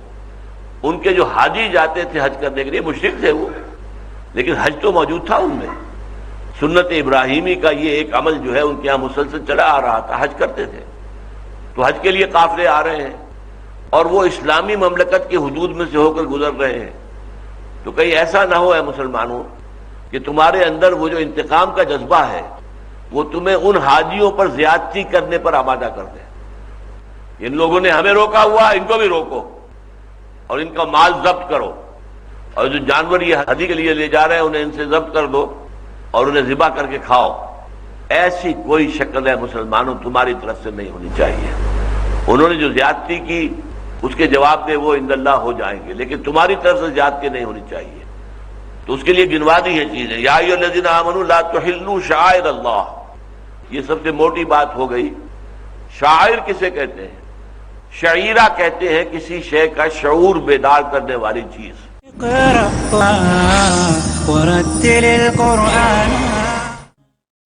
ان کے جو حاجی جاتے تھے حج کرنے کے لیے، مشرک تھے وہ، لیکن حج تو موجود تھا ان میں، سنت ابراہیمی کا یہ ایک عمل جو ہے ان کے یہاں مسلسل چلا آ رہا تھا، حج کرتے تھے، تو حج کے لیے قافلے آ رہے ہیں اور وہ اسلامی مملکت کی حدود میں سے ہو کر گزر رہے ہیں، تو کہیں ایسا نہ ہو اے مسلمانوں کہ تمہارے اندر وہ جو انتقام کا جذبہ ہے وہ تمہیں ان حاجیوں پر زیادتی کرنے پر آمادہ کر دے۔ ان لوگوں نے ہمیں روکا ہوا، ان کو بھی روکو اور ان کا مال ضبط کرو، اور جو جانور یہ حدی کے لیے لے جا رہے ہیں انہیں ان سے ضبط کر دو اور انہیں ذبح کر کے کھاؤ۔ ایسی کوئی شکل ہے مسلمانوں تمہاری طرف سے نہیں ہونی چاہیے۔ انہوں نے جو زیادتی کی اس کے جواب دے وہ عند اللہ ہو جائیں گے، لیکن تمہاری طرف سے زیادتی نہیں ہونی چاہیے۔ تو اس کے لیے گنوا دی یہ چیزیں، یا ایھا الذین آمنوا لا تحلوا شعائر اللہ، یہ سب سے موٹی بات ہو گئی۔ شاعر کسے کہتے ہیں؟ شعیرہ کہتے ہیں کسی شے کا شعور بیدار کرنے والی چیز۔ اقرأ ورتل القرآن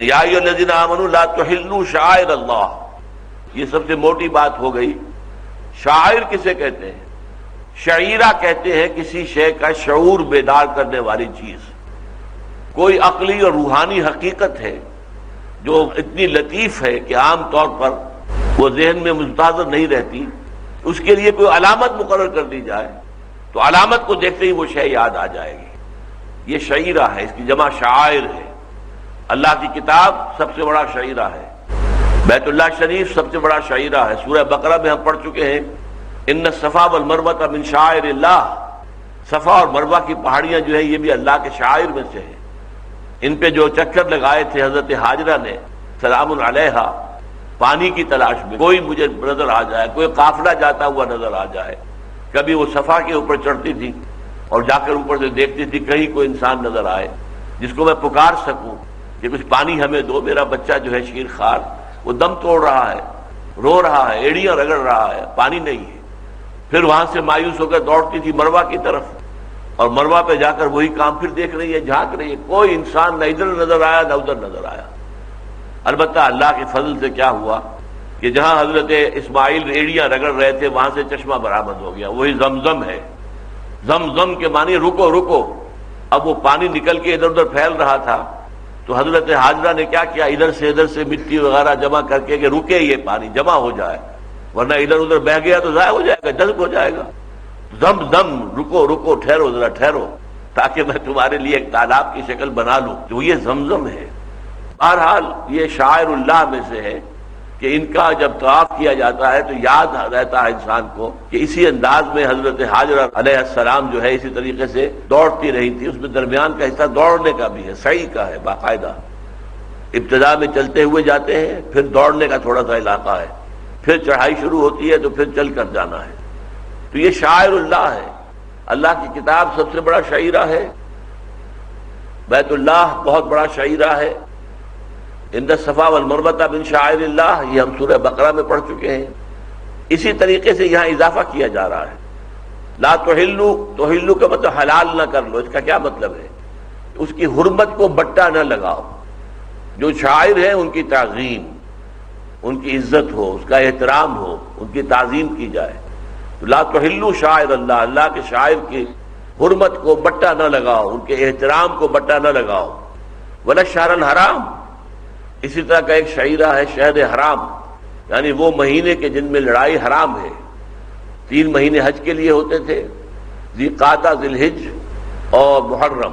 یا ایھا الذین آمنوا لا تحلوا شعائر اللہ، یہ سب سے موٹی بات ہو گئی۔ شاعر کسے کہتے ہیں؟ شعیرہ کہتے ہیں کسی شے کا شعور بیدار کرنے والی چیز، کوئی عقلی اور روحانی حقیقت ہے جو اتنی لطیف ہے کہ عام طور پر وہ ذہن میں مستحضر نہیں رہتی، اس کے لیے کوئی علامت مقرر کر دی جائے تو علامت کو دیکھتے ہی وہ شے یاد آ جائے گی۔ یہ شعیرہ ہے، اس کی جمع شعائر ہے۔ اللہ کی کتاب سب سے بڑا شعیرہ ہے، بیت اللہ شریف سب سے بڑا شعیرہ ہے۔ سورہ بقرہ میں ہم پڑھ چکے ہیں ان الصفا والمروہ من شعائر اللہ، صفا اور مروہ کی پہاڑیاں جو ہے یہ بھی اللہ کے شعائر میں سے ہیں۔ ان پہ جو چکر لگائے تھے حضرت ہاجرہ نے سلام علیہا پانی کی تلاش میں، کوئی مجھے نظر آ جائے، کوئی قافلہ جاتا ہوا نظر آ جائے، کبھی وہ صفا کے اوپر چڑھتی تھی اور جا کر اوپر سے دیکھتی تھی کہیں کوئی انسان نظر آئے جس کو میں پکار سکوں کہ کچھ پانی ہمیں دو، میرا بچہ جو ہے شیر خوار وہ دم توڑ رہا ہے، رو رہا ہے، ایڑیاں رگڑ رہا ہے، پانی نہیں ہے۔ پھر وہاں سے مایوس ہو کر دوڑتی تھی مروہ کی طرف، اور مروہ پہ جا کر وہی کام پھر دیکھ رہی ہے، جھانک رہی ہے، کوئی انسان نہ ادھر نظر آیا نہ ادھر نظر آیا۔ البتہ اللہ کے فضل سے کیا ہوا کہ جہاں حضرت اسماعیل ایڑیاں رگڑ رہے تھے وہاں سے چشمہ برآمد ہو گیا، وہی زمزم ہے۔ زمزم کے معنی رکو رکو۔ اب وہ پانی نکل کے ادھر ادھر پھیل رہا تھا تو حضرت ہاجرہ نے کیا کیا، ادھر سے مٹی وغیرہ جمع کر کے کہ رکے یہ پانی جمع ہو جائے، ورنہ ادھر ادھر بہہ گیا تو ضائع ہو جائے گا، جذب ہو جائے گا۔ زم زم، رکو رکو، ٹھہرو ذرا ٹھہرو، تاکہ میں تمہارے لیے ایک تالاب کی شکل بنا لوں، تو یہ زمزم ہے۔ بہرحال یہ شاعر اللہ میں سے ہے کہ ان کا جب طواف کیا جاتا ہے تو یاد رہتا ہے انسان کو کہ اسی انداز میں حضرت ہاجرہ علیہ السلام جو ہے اسی طریقے سے دوڑتی رہی تھی۔ اس میں درمیان کا حصہ دوڑنے کا بھی ہے، سعی کا ہے باقاعدہ۔ ابتدا میں چلتے ہوئے جاتے ہیں، پھر دوڑنے کا تھوڑا سا علاقہ ہے، پھر چڑھائی شروع ہوتی ہے تو پھر چل کر جانا ہے۔ تو یہ شاعر اللہ ہے، اللہ کی کتاب سب سے بڑا شعیرہ ہے، بیت اللہ بہت بڑا شعیرہ ہے۔ ان الصفا والمروہ من شعائر اللہ، یہ ہم سورہ بقرہ میں پڑھ چکے ہیں۔ اسی طریقے سے یہاں اضافہ کیا جا رہا ہے، لا تحلوا، تحلوا کا مطلب حلال نہ کر لو۔ اس کا کیا مطلب ہے؟ اس کی حرمت کو بٹا نہ لگاؤ۔ جو شاعر ہیں ان کی تعظیم، ان کی عزت ہو، اس کا احترام ہو، ان کی تعظیم کی جائے۔ لا تحلوا شعائر اللہ، اللہ کے شاعر کی حرمت کو بٹا نہ لگاؤ، ان کے احترام کو بٹا نہ لگاؤ۔ ولا الشہر الحرام، اسی طرح کا ایک شعیرہ ہے شہر حرام، یعنی وہ مہینے کے جن میں لڑائی حرام ہے۔ 3 مہینے حج کے لیے ہوتے تھے، ذی قعدہ، ذی الحج اور محرم،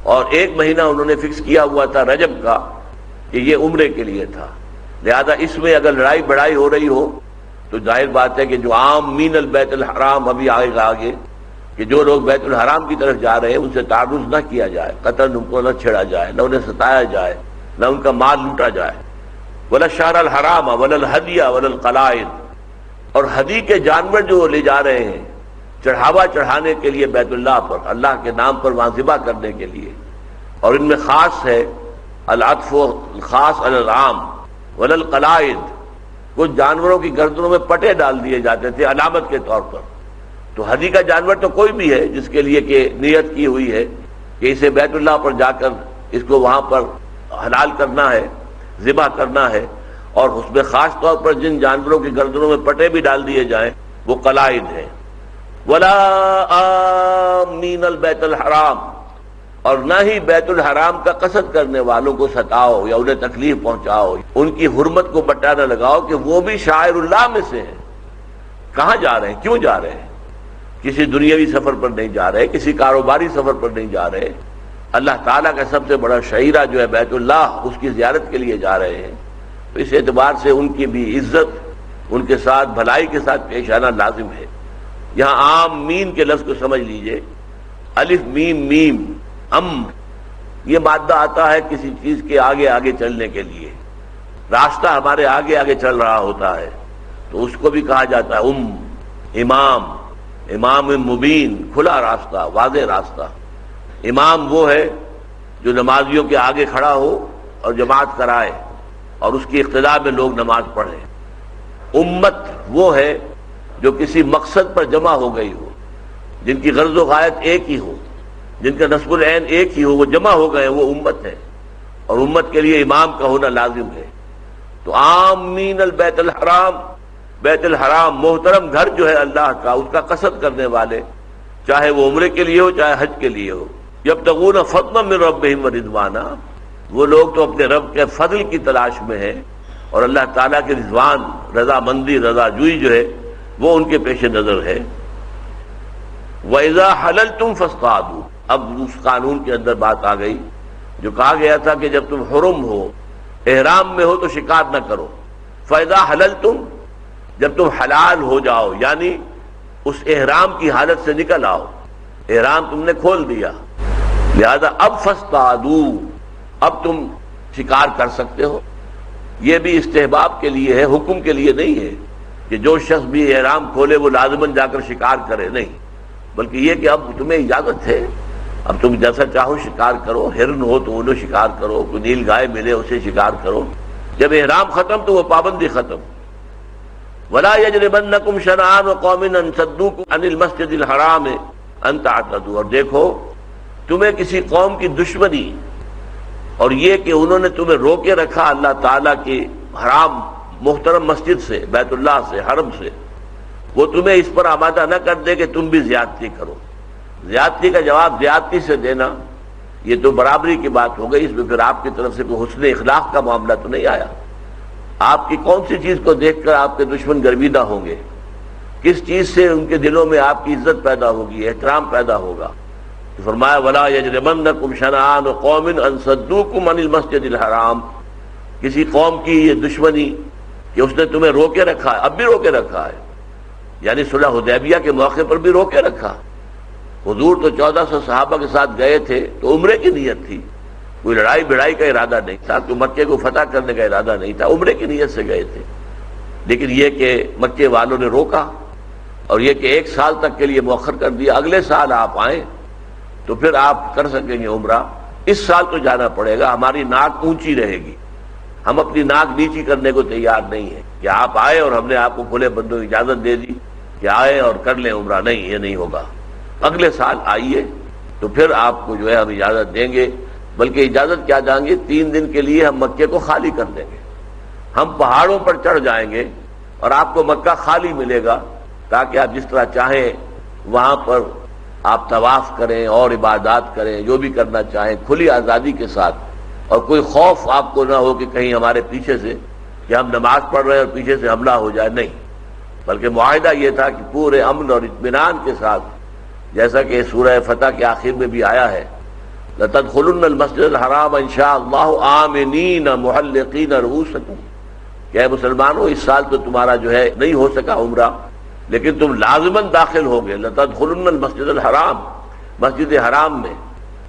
اور 1 مہینہ انہوں نے فکس کیا ہوا تھا رجب کا کہ یہ عمرے کے لیے تھا۔ لہذا اس میں اگر لڑائی بڑائی ہو رہی ہو تو ظاہر بات ہے کہ جو عام مین البیت الحرام، ابھی آئے گا آگے کہ جو لوگ بیت الحرام کی طرف جا رہے ہیں ان سے تعرض نہ کیا جائے، قتل ان کو نہ چھیڑا جائے، نہ انہیں ستایا جائے، نہ ان کا مال لوٹا جائے۔ ولا الشہر الحرام ولا الہدی ولا القلائد، اور ہدی کے جانور جو لے جا رہے ہیں چڑھاوا چڑھانے کے لیے بیت اللہ پر، اللہ کے نام پر وہاں ذبح کرنے کے لیے، اور ان میں خاص ہے العطف خاص علی العام۔ ولا القلائد، کچھ جانوروں کی گردنوں میں پٹے ڈال دیے جاتے تھے علامت کے طور پر۔ تو ہدی کا جانور تو کوئی بھی ہے جس کے لیے کہ نیت کی ہوئی ہے کہ اسے بیت اللہ پر جا کر اس کو وہاں پر حلال کرنا ہے، ذبح کرنا ہے، اور اس میں خاص طور پر جن جانوروں کی گردنوں میں پٹے بھی ڈال دیے جائیں وہ قلائد ہیں۔ ولا آمین البیت الحرام، اور نہ ہی بیت الحرام کا قصد کرنے والوں کو ستاؤ یا انہیں تکلیف پہنچاؤ، ان کی حرمت کو بٹا نہ لگاؤ کہ وہ بھی شاعر اللہ میں سے ہیں۔ کہاں جا رہے ہیں؟ کیوں جا رہے ہیں؟ کسی دنیاوی سفر پر نہیں جا رہے، کسی کاروباری سفر پر نہیں جا رہے، اللہ تعالیٰ کا سب سے بڑا شعیرہ جو ہے بیت اللہ، اس کی زیارت کے لیے جا رہے ہیں۔ تو اس اعتبار سے ان کی بھی عزت، ان کے ساتھ بھلائی کے ساتھ پیش آنا لازم ہے۔ یہاں عام مین کے لفظ کو سمجھ لیجئے، الف میم میم، یہ مادہ آتا ہے کسی چیز کے آگے آگے چلنے کے لیے، راستہ ہمارے آگے آگے چل رہا ہوتا ہے تو اس کو بھی کہا جاتا ہے امام، امام مبین، کھلا راستہ، واضح راستہ۔ امام وہ ہے جو نمازیوں کے آگے کھڑا ہو اور جماعت کرائے اور اس کی اقتداء میں لوگ نماز پڑھیں۔ امت وہ ہے جو کسی مقصد پر جمع ہو گئی ہو، جن کی غرض و غایت ایک ہی ہو، جن کا نصب العین ایک ہی ہو، وہ جمع ہو گئے، وہ امت ہے، اور امت کے لیے امام کا ہونا لازم ہے۔ تو آمین البیت الحرام، بیت الحرام محترم گھر جو ہے اللہ کا، اس کا قصد کرنے والے، چاہے وہ عمرے کے لیے ہو چاہے حج کے لیے ہو، یبتغون فضلا من ربہم ورضوانا، وہ لوگ تو اپنے رب کے فضل کی تلاش میں ہیں، اور اللہ تعالیٰ کے رضوان، رضا مندی، رضا جوئی جو ہے وہ ان کے پیش نظر ہے۔ وَإِذَا حَلَلْتُمْ فَاصْطَادُوا، اب اس قانون کے اندر بات آ گئی جو کہا گیا تھا کہ جب تم حرم ہو، احرام میں ہو تو شکار نہ کرو۔ فَإِذَا حَلَلْتُمْ، جب تم حلال ہو جاؤ، یعنی اس احرام کی حالت سے نکل آؤ، احرام تم نے کھول دیا، لہذا اب فاصطادوا، اب تم شکار کر سکتے ہو۔ یہ بھی استحباب کے لیے ہے، حکم کے لیے نہیں ہے کہ جو شخص بھی احرام کھولے وہ لازماً جا کر شکار کرے، نہیں، بلکہ یہ کہ اب تمہیں اجازت ہے، اب تم جیسا چاہو شکار کرو، ہرن ہو تو انہوں شکار کرو، کوئی نیل گائے ملے اسے شکار کرو، جب احرام ختم تو وہ پابندی ختم۔ وَلَا يَجْرِمَنَّكُمْ شَنَآنُ قَوْمٍ أَن صَدُّوكُمْ عَنِ الْمَسْجِدِ الْحَرَامِ أَن تَعْتَدُوا، اور دیکھو تمہیں کسی قوم کی دشمنی اور یہ کہ انہوں نے تمہیں روکے رکھا اللہ تعالیٰ کی حرام محترم مسجد سے، بیت اللہ سے، حرم سے، وہ تمہیں اس پر آمادہ نہ کر دے کہ تم بھی زیادتی کرو۔ زیادتی کا جواب زیادتی سے دینا یہ تو برابری کی بات ہو گئی، اس میں پھر آپ کی طرف سے کوئی حسن اخلاق کا معاملہ تو نہیں آیا۔ آپ کی کون سی چیز کو دیکھ کر آپ کے دشمن گرویدہ ہوں گے؟ کس چیز سے ان کے دلوں میں آپ کی عزت پیدا ہوگی، احترام پیدا ہوگا؟ تو فرمایا وَلَا يَجْرِمَنَّكُمْ شَنَآنُ قَوْمٍ أَن صَدُّوكُمْ عَنِ الْمَسْجِدِ الْحَرَامِ، کسی قوم کی یہ دشمنی کہ اس نے تمہیں روکے رکھا ہے، اب بھی روکے رکھا ہے، یعنی صلح حدیبیہ کے موقع پر بھی روکے رکھا۔ حضور تو 1400 صحابہ کے ساتھ گئے تھے تو عمرے کی نیت تھی، کوئی لڑائی بڑائی کا ارادہ نہیں تھا، کوئی مکے کو فتح کرنے کا ارادہ نہیں تھا، عمرے کی نیت سے گئے تھے، لیکن یہ کہ مکے والوں نے روکا اور یہ کہ 1 سال تک کے لیے مؤخر کر دیا، اگلے سال آپ آئیں تو پھر آپ کر سکیں گے عمرہ، اس سال تو جانا پڑے گا، ہماری ناک اونچی رہے گی، ہم اپنی ناک نیچی کرنے کو تیار نہیں ہیں کہ آپ آئے اور ہم نے آپ کو کھلے بندوں کی اجازت دے دی کہ آئے اور کر لیں عمرہ، نہیں، یہ نہیں ہوگا، اگلے سال آئیے تو پھر آپ کو جو ہے ہم اجازت دیں گے، بلکہ اجازت کیا دیں گے، 3 دن کے لیے ہم مکے کو خالی کر دیں گے، ہم پہاڑوں پر چڑھ جائیں گے اور آپ کو مکہ خالی ملے گا تاکہ آپ جس طرح چاہیں وہاں پر آپ طواف کریں اور عبادات کریں، جو بھی کرنا چاہیں کھلی آزادی کے ساتھ، اور کوئی خوف آپ کو نہ ہو کہ کہیں ہمارے پیچھے سے کہ ہم نماز پڑھ رہے ہیں اور پیچھے سے حملہ ہو جائے، نہیں، بلکہ معاہدہ یہ تھا کہ پورے امن اور اطمینان کے ساتھ، جیسا کہ سورہ فتح کے آخر میں بھی آیا ہے لَتَدْخُلُنَّ الْمَسْجِدَ الْحَرَامَ إِن شَاءَ اللَّهُ آمِنِينَ مُحَلِّقِينَ رُؤُوسَكُمْ، کہ اے مسلمانوں اس سال تو تمہارا جو ہے نہیں ہو سکا عمرہ، لیکن تم لازماً داخل ہوگے، لَتَدْخُلُنَّ الْمَسْجِدَ الْحَرَامَ، مسجد حرام میں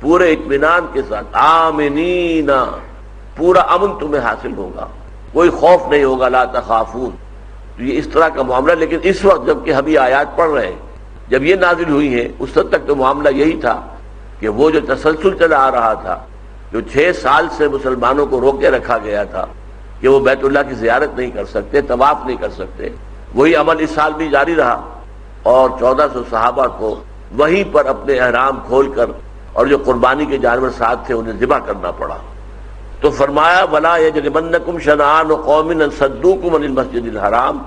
پورے اطمینان کے ساتھ، آمنین، پورا امن تمہیں حاصل ہوگا، کوئی خوف نہیں ہوگا، لا تخافون، تو یہ اس طرح کا معاملہ۔ لیکن اس وقت جب کہ ہم یہ آیات پڑھ رہے ہیں، جب یہ نازل ہوئی ہیں، اس وقت تک تو معاملہ یہی تھا کہ وہ جو تسلسل چلا آ رہا تھا، جو 6 سال سے مسلمانوں کو روکے رکھا گیا تھا کہ وہ بیت اللہ کی زیارت نہیں کر سکتے، طواف نہیں کر سکتے، وہی عمل اس سال بھی جاری رہا، اور 1400 صحابہ کو وہیں پر اپنے احرام کھول کر اور جو قربانی کے جانور ساتھ تھے انہیں ذبح کرنا پڑا۔ تو فرمایا وَلَا يَجْرِمَنَّكُمْ شَنَآنُ قَوْمٍ أَن صَدُّوكُمْ عَنِ الْمَسْجِدِ الْحَرَامِ،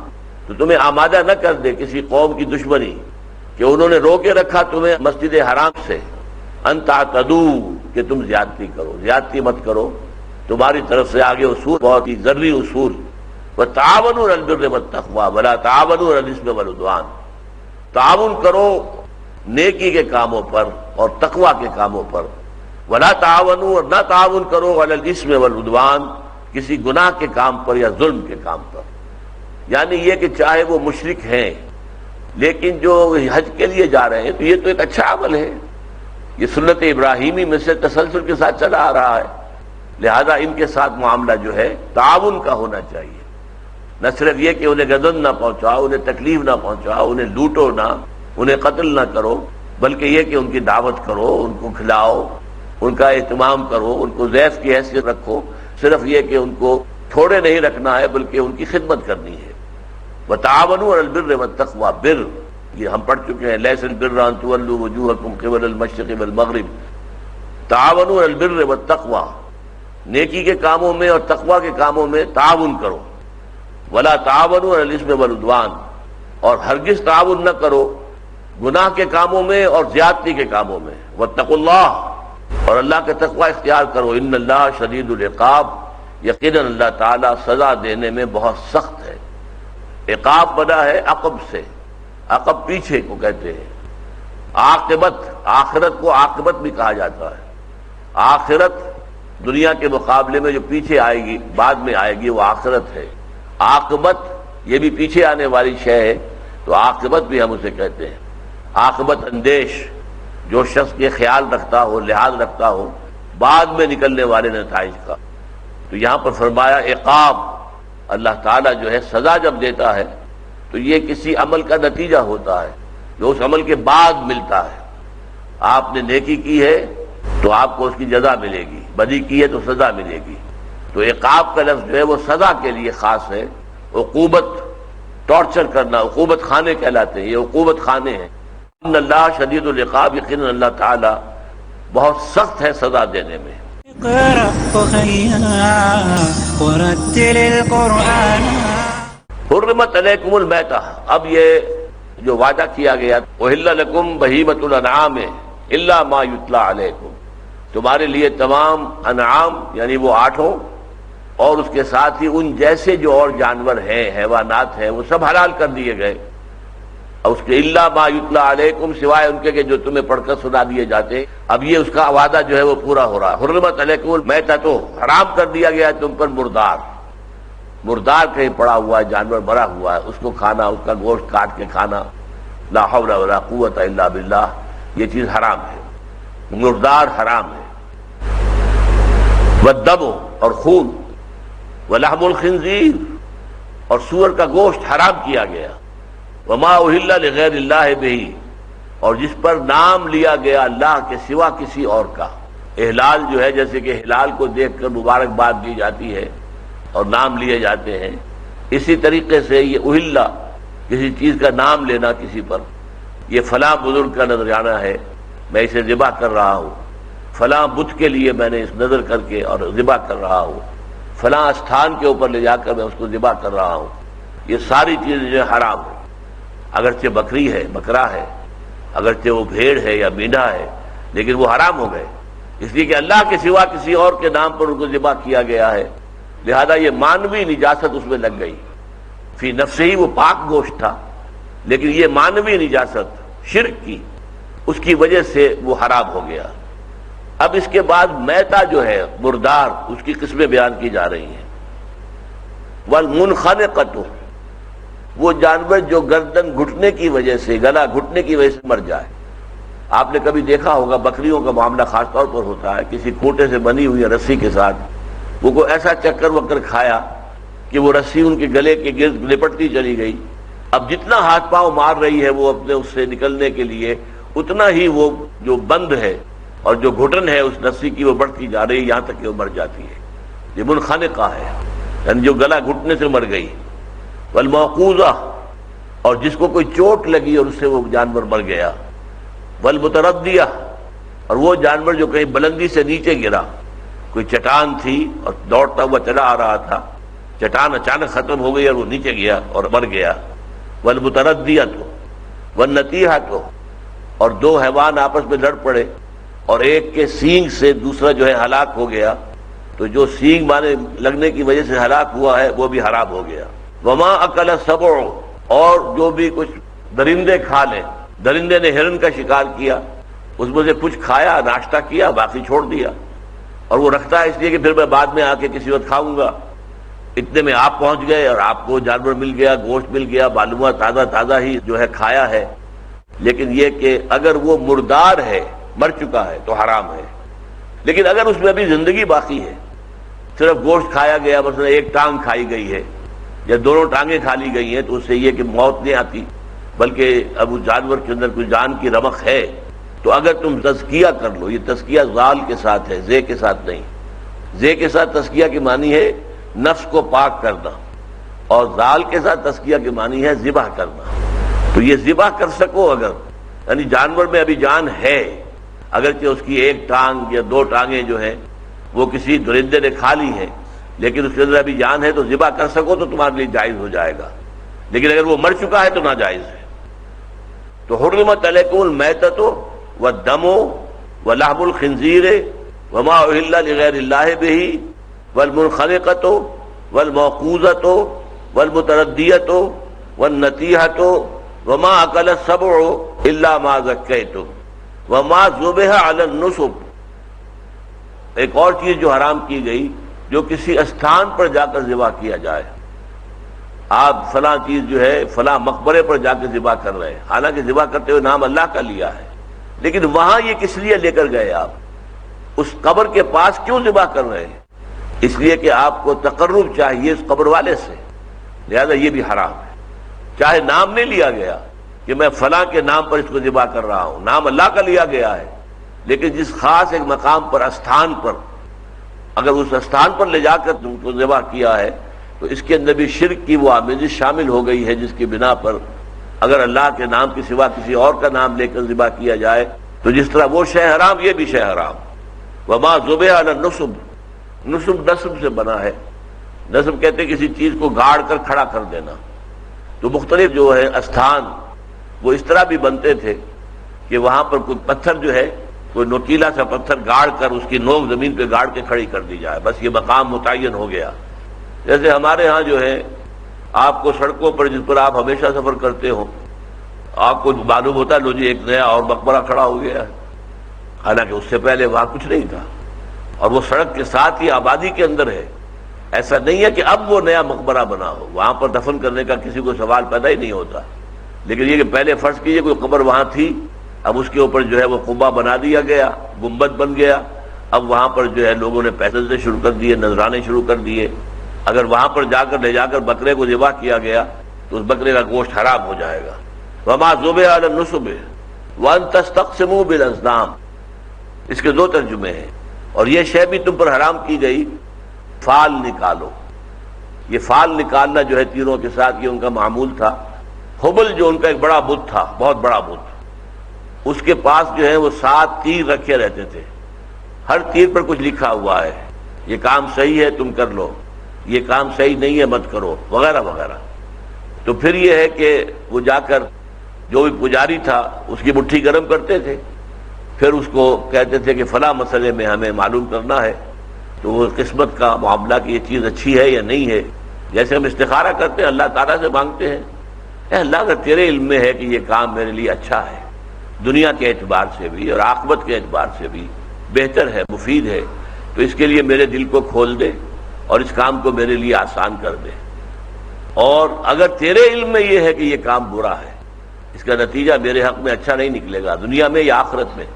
تو تمہیں آمادہ نہ کر دے کسی قوم کی دشمنی کہ انہوں نے روکے رکھا تمہیں مسجد حرام سے، ان تعتدوا، کہ تم زیادتی کرو، زیادتی مت کرو، تمہاری طرف سے آگے اصول بہت ہی ضروری اصول، وَتَعَاوَنُوا عَلَى الْبِرِّ وَالتَّقْوَىٰ وَلَا تَعَاوَنُوا عَلَى الْإِثْمِ وَالْعُدْوَانِ، تعاون کرو نیکی کے کاموں پر اور تقوی کے کاموں پر، ولا تعاونوا، اور نہ تعاون کرو علی الاسم والعدوان، کسی گناہ کے کام پر یا ظلم کے کام پر، یعنی یہ کہ چاہے وہ مشرک ہیں لیکن جو حج کے لیے جا رہے ہیں تو یہ تو ایک اچھا عمل ہے، یہ سنت ابراہیمی میں سے تسلسل کے ساتھ چلا آ رہا ہے، لہذا ان کے ساتھ معاملہ جو ہے تعاون کا ہونا چاہیے، نہ صرف یہ کہ انہیں غضب نہ پہنچاؤ، انہیں تکلیف نہ پہنچاؤ، انہیں لوٹو نہ، انہیں قتل نہ کرو، بلکہ یہ کہ ان کی دعوت کرو، ان کو کھلاؤ، ان کا اہتمام کرو، ان کو ضیف کی حیثیت رکھو، صرف یہ کہ ان کو چھوڑے نہیں رکھنا ہے بلکہ ان کی خدمت کرنی ہے۔ وَتَعَاوَنُوا عَلَى الْبِرِّ وَالتَّقْوَىٰ، بر یہ ہم پڑھ چکے ہیں، لَيْسَ الْبِرُّ أَن تُوَلُّوا وُجُوهَكُمْ قِبَلَ الْمَشْرِقِ وَالْمَغْرِبِ، تعاونوا عَلَى الْبِرِّ وَالتَّقْوَىٰ، نیکی کے کاموں میں اور تقوی کے کاموں میں تعاون کرو، وَلَا تَعَاوَنُوا عَلَى الْإِثْمِ وَالْعُدْوَانِ، اور ہرگز تعاون نہ کرو گناہ کے کاموں میں اور زیادتی کے کاموں میں، وَاتَّقُوا اللَّهَ، اور اللہ کا تقوی اختیار کرو، ان اللہ شدید العقاب، یقیناً اللہ تعالیٰ سزا دینے میں بہت سخت ہے۔ عقاب بنا ہے عقب سے، عقب پیچھے کو کہتے ہیں، عاقبت، آخرت کو عاقبت بھی کہا جاتا ہے، آخرت دنیا کے مقابلے میں جو پیچھے آئے گی، بعد میں آئے گی، وہ آخرت ہے، عاقبت یہ بھی پیچھے آنے والی شے ہے، تو عاقبت بھی ہم اسے کہتے ہیں۔ عاقبت اندیش، جو شخص کے خیال رکھتا ہو، لحاظ رکھتا ہو بعد میں نکلنے والے نتائج کا۔ تو یہاں پر فرمایا عقاب، اللہ تعالیٰ جو ہے سزا جب دیتا ہے تو یہ کسی عمل کا نتیجہ ہوتا ہے جو اس عمل کے بعد ملتا ہے۔ آپ نے نیکی کی ہے تو آپ کو اس کی جزا ملے گی، بدی کی ہے تو سزا ملے گی۔ تو عقاب کا لفظ جو ہے وہ سزا کے لیے خاص ہے۔ عقوبت، ٹارچر کرنا، عقوبت خانے کہلاتے ہیں، یہ عقوبت خانے ہیں۔ ان اللہ شدید العقاب، یقینا اللہ تعالی بہت سخت ہے سزا دینے میں۔ اقرأ وخيا ورتل القرآن حرمت علیکم المیتہ، اب یہ جو وعدہ کیا گیا احل لکم بہیمۃ الانعام الا ما یتلی علیکم، تمہارے لیے تمام انعام یعنی وہ 8 اور اس کے ساتھ ہی ان جیسے جو اور جانور ہیں، حیوانات ہیں، وہ سب حلال کر دیے گئے۔ اور اس کے الا ما یتلی علیکم، سوائے ان کے کہ جو تمہیں پڑھ کر سنا دیے جاتے۔ اب یہ اس کا وعدہ جو ہے وہ پورا ہو رہا ہے۔ حرمت علیکم المیتہ، تو حرام کر دیا گیا ہے تم پر مردار، مردار کہیں پڑا ہوا ہے، جانور مرا ہوا ہے، اس کو کھانا، اس کا گوشت کاٹ کے کھانا، لا حول ولا قوت الا باللہ، یہ چیز حرام ہے، مردار حرام ہے۔ والدم، اور خون، ولحم الخنزیر، اور سور کا گوشت حرام کیا گیا۔ وما اہل لغیر اللہ بہ، اور جس پر نام لیا گیا اللہ کے سوا کسی اور کا۔ احلال جو ہے جیسے کہ ہلال کو دیکھ کر مبارکباد دی جاتی ہے اور نام لیے جاتے ہیں، اسی طریقے سے یہ اہل، کسی چیز کا نام لینا کسی پر، یہ فلاں بزرگ کا نذرانہ ہے میں اسے ذبح کر رہا ہوں، فلاں بت کے لیے میں نے اس نظر کر کے اور ذبح کر رہا ہوں، فلاں استھان کے اوپر لے جا کر میں اس کو ذبح کر رہا ہوں، یہ ساری چیزیں جو حرام ہیں۔ اگرچہ بکری ہے، بکرا ہے، اگرچہ وہ بھیڑ ہے یا مینڈھا ہے، لیکن وہ حرام ہو گئے، اس لیے کہ اللہ کے سوا کسی اور کے نام پر ان کو ذبح کیا گیا ہے، لہذا یہ مانوی نجاست اس میں لگ گئی۔ فی نفسہ ہی وہ پاک گوشت تھا، لیکن یہ مانوی نجاست شرک کی، اس کی وجہ سے وہ حرام ہو گیا۔ اب اس کے بعد میتا جو ہے مردار، اس کی قسمیں بیان کی جا رہی ہیں۔ والمنخنقۃ، وہ جانور جو گردن گھٹنے کی وجہ سے، گلا گھٹنے کی وجہ سے مر جائے۔ آپ نے کبھی دیکھا ہوگا بکریوں کا معاملہ خاص طور پر ہوتا ہے، کسی کھوٹے سے بنی ہوئی رسی کے ساتھ وہ کوئی ایسا چکر وکر کھایا کہ وہ رسی ان کے گلے کے گرد لپٹتی چلی گئی۔ اب جتنا ہاتھ پاؤں مار رہی ہے وہ اپنے اس سے نکلنے کے لیے، اتنا ہی وہ جو بند ہے اور جو گھٹن ہے اس رسی کی وہ بڑھتی جا رہی ہے، یہاں تک کہ وہ مر جاتی ہے۔ یہ منخنقہ ہے، یعنی جو گلا گھٹنے سے مر گئی۔ والموقوذہ، اور جس کو کوئی چوٹ لگی اور اس سے وہ جانور مر گیا۔ والمتردیہ، اور وہ جانور جو کہیں بلندی سے نیچے گرا، کوئی چٹان تھی اور دوڑتا ہوا چلا آ رہا تھا، چٹان اچانک ختم ہو گئی اور وہ نیچے گیا اور مر گیا۔ والمتردیہ، والنطیحہ، اور 2 حیوان آپس میں لڑ پڑے اور ایک کے سینگ سے دوسرا جو ہے ہلاک ہو گیا، تو جو سینگ مانے لگنے کی وجہ سے ہلاک ہوا ہے وہ بھی حرام ہو گیا۔ وما اکل السبع، اور جو بھی کچھ درندے کھا لیں، درندے نے ہرن کا شکار کیا، اس میں سے کچھ کھایا، ناشتہ کیا، باقی چھوڑ دیا، اور وہ رکھتا ہے اس لیے کہ پھر میں بعد میں آ کے کسی وقت کھاؤں گا، اتنے میں آپ پہنچ گئے اور آپ کو جانور مل گیا، گوشت مل گیا، معلوم ہوا تازہ تازہ ہی جو ہے کھایا ہے۔ لیکن یہ کہ اگر وہ مردار ہے، مر چکا ہے تو حرام ہے۔ لیکن اگر اس میں ابھی زندگی باقی ہے، صرف گوشت کھایا گیا، مثلا ایک ٹانگ کھائی گئی ہے یا دونوں ٹانگیں کھا لی گئی ہیں، تو اس سے یہ کہ موت نہیں آتی، بلکہ اب اس جانور کے اندر کوئی جان کی رمق ہے، تو اگر تم تزکیہ کر لو، یہ تزکیہ ذال کے ساتھ ہے، زے کے ساتھ نہیں۔ زے کے ساتھ تزکیہ کی معنی ہے نفس کو پاک کرنا، اور ذال کے ساتھ تزکیہ کی معنی ہے ذبح کرنا۔ تو یہ ذبح کر سکو اگر، یعنی جانور میں ابھی جان ہے، اگرچہ اس کی ایک ٹانگ یا 2 ٹانگیں جو ہیں وہ کسی درندے نے کھا لی ہیں، لیکن اس کے اندر ابھی جان ہے، تو ذبح کر سکو تو تمہارے لیے جائز ہو جائے گا۔ لیکن اگر وہ مر چکا ہے تو ناجائز ہے۔ تو حرمت علیکم المیتۃ والدم ولحم الخنزیر وما اہل لغیر اللہ بہ والمنخنقۃ والموقوذۃ والمتردیۃ والنطیحۃ وما اکل السبع الا ما ذکیتم وما ذبح علی النصب۔ ایک اور چیز جو حرام کی گئی، جو کسی استھان پر جا کر ذبح کیا جائے، آپ فلاں چیز جو ہے فلاں مقبرے پر جا کے ذبح کر رہے ہیں، حالانکہ ذبح کرتے ہوئے نام اللہ کا لیا ہے، لیکن وہاں یہ کس لیے لے کر گئے؟ آپ اس قبر کے پاس کیوں ذبح کر رہے ہیں؟ اس لیے کہ آپ کو تقرب چاہیے اس قبر والے سے، لہذا یہ بھی حرام ہے۔ چاہے نام نہیں لیا گیا کہ میں فلاں کے نام پر اس کو ذبح کر رہا ہوں، نام اللہ کا لیا گیا ہے، لیکن جس خاص ایک مقام پر، استھان پر، اگر اس استھان پر لے جا کر تم کو ذبح کیا ہے تو اس کے اندر بھی شرک کی وہ آمیزش شامل ہو گئی ہے، جس کی بنا پر اگر اللہ کے نام کے سوا کسی اور کا نام لے کر ذبح کیا جائے تو جس طرح وہ شے حرام، یہ بھی شے حرام۔ وما ذبح علی النصب، نصب نصب سے بنا ہے، نصب کہتے ہیں کسی چیز کو گاڑ کر کھڑا کر دینا، تو مختلف جو ہے استھان وہ اس طرح بھی بنتے تھے کہ وہاں پر کوئی پتھر جو ہے، کوئی نوکیلا سا پتھر گاڑ کر اس کی نوک زمین پہ گاڑ کے کھڑی کر دی جائے، بس یہ مقام متعین ہو گیا۔ جیسے ہمارے ہاں جو ہے آپ کو سڑکوں پر جس پر آپ ہمیشہ سفر کرتے ہو، آپ کو معلوم ہوتا ہے لو جی ایک نیا اور مقبرہ کھڑا ہو گیا ہے، حالانکہ اس سے پہلے وہاں کچھ نہیں تھا اور وہ سڑک کے ساتھ ہی آبادی کے اندر ہے۔ ایسا نہیں ہے کہ اب وہ نیا مقبرہ بنا ہو، وہاں پر دفن کرنے کا کسی کو سوال پیدا ہی نہیں ہوتا، لیکن یہ کہ پہلے فرض کیجئے کوئی قبر وہاں تھی، اب اس کے اوپر جو ہے وہ قبہ بنا دیا گیا، گنبد بن گیا، اب وہاں پر جو ہے لوگوں نے پیسے سے شروع کر دیے، نذرانے شروع کر دیے۔ اگر وہاں پر لے جا کر بکرے کو ذبح کیا گیا تو اس بکرے کا گوشت حرام ہو جائے گا۔ وما ذبح علی النصب وان تستقسموا بالازلام، اس کے دو ترجمے ہیں۔ اور یہ شے بھی تم پر حرام کی گئی، فال نکالو۔ یہ فال نکالنا جو ہے تیروں کے ساتھ یہ ان کا معمول تھا۔ حبل جو ان کا ایک بڑا بت تھا، بہت بڑا بت، اس کے پاس جو ہے وہ 7 تیر رکھے رہتے تھے، ہر تیر پر کچھ لکھا ہوا ہے، یہ کام صحیح ہے تم کر لو، یہ کام صحیح نہیں ہے مت کرو، وغیرہ وغیرہ۔ تو پھر یہ ہے کہ وہ جا کر جو بھی پجاری تھا اس کی مٹھی گرم کرتے تھے، پھر اس کو کہتے تھے کہ فلاں مسئلے میں ہمیں معلوم کرنا ہے، تو وہ قسمت کا معاملہ کہ یہ چیز اچھی ہے یا نہیں ہے، جیسے ہم استخارہ کرتے ہیں اللہ تعالیٰ سے مانگتے ہیں، اے اللہ اگر تیرے علم میں ہے کہ یہ کام میرے لیے اچھا ہے، دنیا کے اعتبار سے بھی اور عاقبت کے اعتبار سے بھی بہتر ہے، مفید ہے، تو اس کے لیے میرے دل کو کھول دے اور اس کام کو میرے لیے آسان کر دے۔ اور اگر تیرے علم میں یہ ہے کہ یہ کام برا ہے، اس کا نتیجہ میرے حق میں اچھا نہیں نکلے گا دنیا میں یا آخرت میں،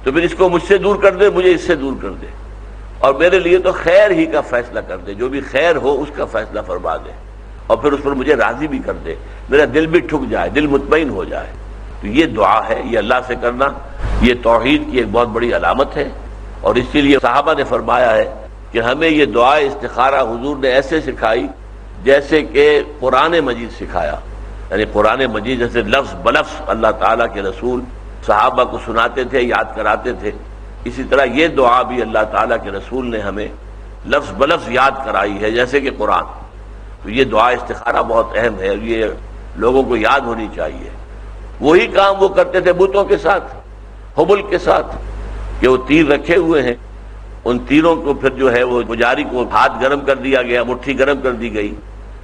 تو پھر اس کو مجھ سے دور کر دے، مجھے اس سے دور کر دے، اور میرے لیے تو خیر ہی کا فیصلہ کر دے، جو بھی خیر ہو اس کا فیصلہ فرما دے، اور پھر اس پر مجھے راضی بھی کر دے، میرا دل بھی ٹھک جائے، دل مطمئن ہو جائے۔ تو یہ دعا ہے، یہ اللہ سے کرنا، یہ توحید کی ایک بہت بڑی علامت ہے، اور اسی لیے صحابہ نے فرمایا ہے کہ ہمیں یہ دعا استخارہ حضور نے ایسے سکھائی جیسے کہ قرآن مجید سکھایا، یعنی قرآن مجید جیسے لفظ بلفظ اللہ تعالیٰ کے رسول صحابہ کو سناتے تھے، یاد کراتے تھے، اسی طرح یہ دعا بھی اللہ تعالیٰ کے رسول نے ہمیں لفظ بلفظ یاد کرائی ہے جیسے کہ قرآن۔ تو یہ دعا استخارہ بہت اہم ہے، اور یہ لوگوں کو یاد ہونی چاہیے۔ وہی کام وہ کرتے تھے بتوں کے ساتھ، حبل کے ساتھ، کہ وہ تیر رکھے ہوئے ہیں، ان تیروں کو پھر جو ہے وہ پجاری کو ہاتھ گرم کر دیا گیا، مٹھی گرم کر دی گئی،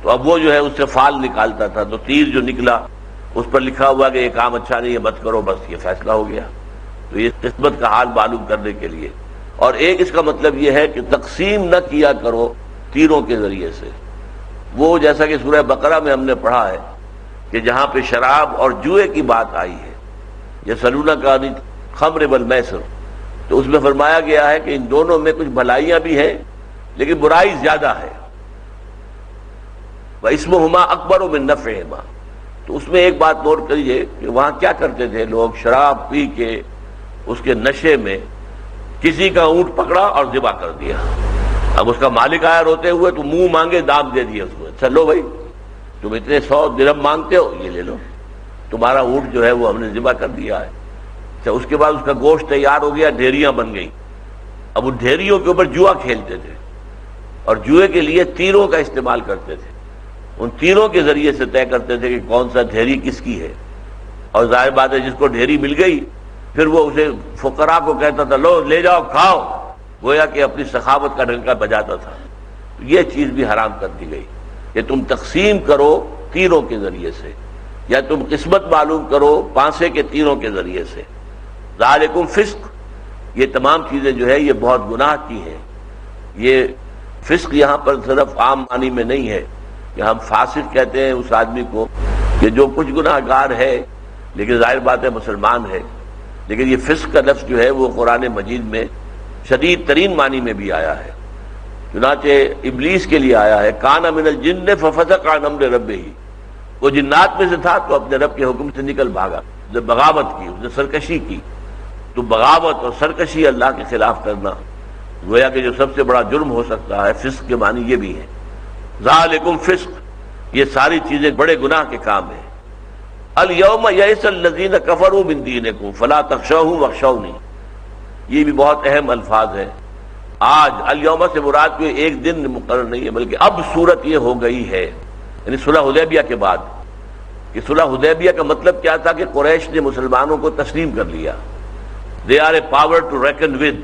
تو اب وہ جو ہے اس سے فال نکالتا تھا، تو تیر جو نکلا اس پر لکھا ہوا کہ یہ کام اچھا نہیں ہے مت کرو، بس یہ فیصلہ ہو گیا۔ تو یہ قسمت کا حال معلوم کرنے کے لیے۔ اور ایک اس کا مطلب یہ ہے کہ تقسیم نہ کیا کرو تیروں کے ذریعے سے، وہ جیسا کہ سورہ بقرہ میں ہم نے پڑھا ہے کہ جہاں پہ شراب اور جوئے کی بات آئی ہے، یسألونک عن الخمر والمیسر، تو اس میں فرمایا گیا ہے کہ ان دونوں میں کچھ بھلائیاں بھی ہیں لیکن برائی زیادہ ہے، وَإِسْمُهُمَا أَكْبَرُ مِن نَفْعِهِمَا۔ تو اس میں ایک بات نوٹ کریے کہ وہاں کیا کرتے تھے لوگ، شراب پی کے اس کے نشے میں کسی کا اونٹ پکڑا اور ذبح کر دیا، اب اس کا مالک آیا روتے ہوئے تو منہ مانگے دام دے دیا اس کو، چلو بھائی تم اتنے 100 درہم مانگتے ہو، یہ لے لو، تمہارا اونٹ جو ہے وہ ہم نے ذبح کر دیا ہے۔ اچھا، اس کے بعد اس کا گوشت تیار ہو گیا، ڈھیریاں بن گئی، اب ان ڈھیریوں کے اوپر جوا کھیلتے تھے اور جوئے کے لیے تیروں کا استعمال کرتے تھے، ان تیروں کے ذریعے سے طے کرتے تھے کہ کون سا ڈھیری کس کی ہے، اور ظاہر بات ہے جس کو ڈھیری مل گئی پھر وہ اسے فقراء کو کہتا تھا لو لے جاؤ کھاؤ، گویا کہ اپنی سخاوت کا ڈنکا بجاتا تھا۔ یہ چیز بھی حرام کر دی گئی کہ تم تقسیم کرو تیروں کے ذریعے سے، یا تم قسمت معلوم کرو پانسے کے تیروں کے ذریعے سے۔ ذالکم فسق، یہ تمام چیزیں جو ہے یہ بہت گناہ کی ہیں۔ یہ فسق یہاں پر صرف عام معنی میں نہیں ہے، کہ ہم فاسق کہتے ہیں اس آدمی کو کہ جو کچھ گناہ گار ہے لیکن ظاہر بات ہے مسلمان ہے، لیکن یہ فسق کا لفظ جو ہے وہ قرآن مجید میں شدید ترین معنی میں بھی آیا ہے، چنانچہ ابلیس کے لیے آیا ہے کان من الجن ففسق عن امر ربہ، وہ جنات میں سے تھا تو اپنے رب کے حکم سے نکل بھاگا، اس نے بغاوت کی، اس نے سرکشی کی۔ تو بغاوت اور سرکشی اللہ کے خلاف کرنا گویا کہ جو سب سے بڑا جرم ہو سکتا ہے، فسق کے معنی یہ بھی ہے۔ ذالکم فسق، یہ ساری چیزیں بڑے گناہ کے کام ہیں۔ الیوم یئس الذین کفروا من دینکم فلا تخشوهم واخشونی، یہ بھی بہت اہم الفاظ ہیں۔ آج الیوم سے مراد کوئی ایک دن مقرر نہیں ہے، بلکہ اب صورت یہ ہو گئی ہے، یعنی صلح حدیبیہ کے بعد کہ صلح حدیبیہ کا مطلب کیا تھا کہ قریش نے مسلمانوں کو تسلیم کر لیا، they are a power to reckon with,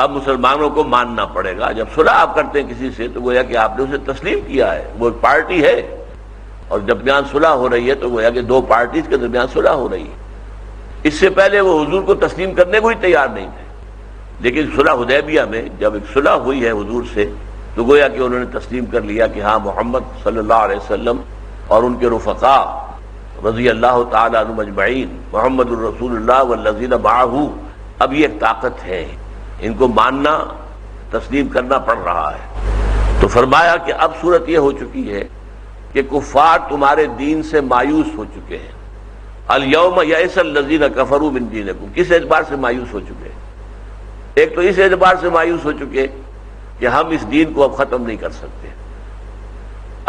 اب مسلمانوں کو ماننا پڑے گا۔ جب صلح آپ کرتے ہیں کسی سے تو گویا کہ آپ نے اسے تسلیم کیا ہے، وہ ایک پارٹی ہے، اور جب درمیان صلح ہو رہی ہے تو گویا کہ دو پارٹیز کے درمیان صلح ہو رہی ہے۔ اس سے پہلے وہ حضور کو تسلیم کرنے کو ہی تیار نہیں تھے، لیکن صلح حدیبیہ میں جب ایک صلح ہوئی ہے حضور سے تو گویا کہ انہوں نے تسلیم کر لیا کہ ہاں محمد صلی اللہ علیہ وسلم اور ان کے رفقاء رضی اللہ تعالی عنہم اجمعین، محمد الرسول اللہ والذین معہ، اب یہ ایک طاقت ہے، ان کو ماننا تسلیم کرنا پڑ رہا ہے۔ تو فرمایا کہ اب صورت یہ ہو چکی ہے کہ کفار تمہارے دین سے مایوس ہو چکے ہیں۔ الیوم یئس الذین کفروا من دینکم، کس اعتبار سے مایوس ہو چکے ہیں؟ ایک تو اس اعتبار سے مایوس ہو چکے کہ ہم اس دین کو اب ختم نہیں کر سکتے،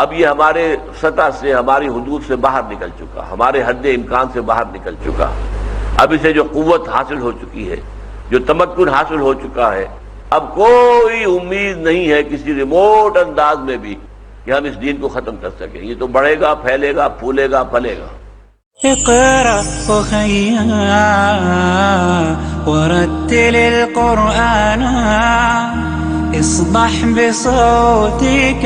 اب یہ ہمارے سطح سے، ہماری حدود سے باہر نکل چکا، ہمارے حد امکان سے باہر نکل چکا، اب اسے جو قوت حاصل ہو چکی ہے، جو تمکن حاصل ہو چکا ہے، اب کوئی امید نہیں ہے کسی ریموٹ انداز میں بھی کہ ہم اس دین کو ختم کر سکیں، یہ تو بڑھے گا، پھیلے گا، پھولے گا، پھلے گا۔ اقرأ أخيا ورتل القرآن اصبح بصوتك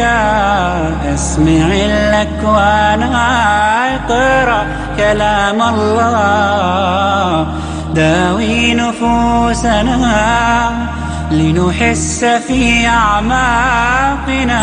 اسمع الأكوان اقرأ كلام الله داوي نفوسنا لنحس في أعماقنا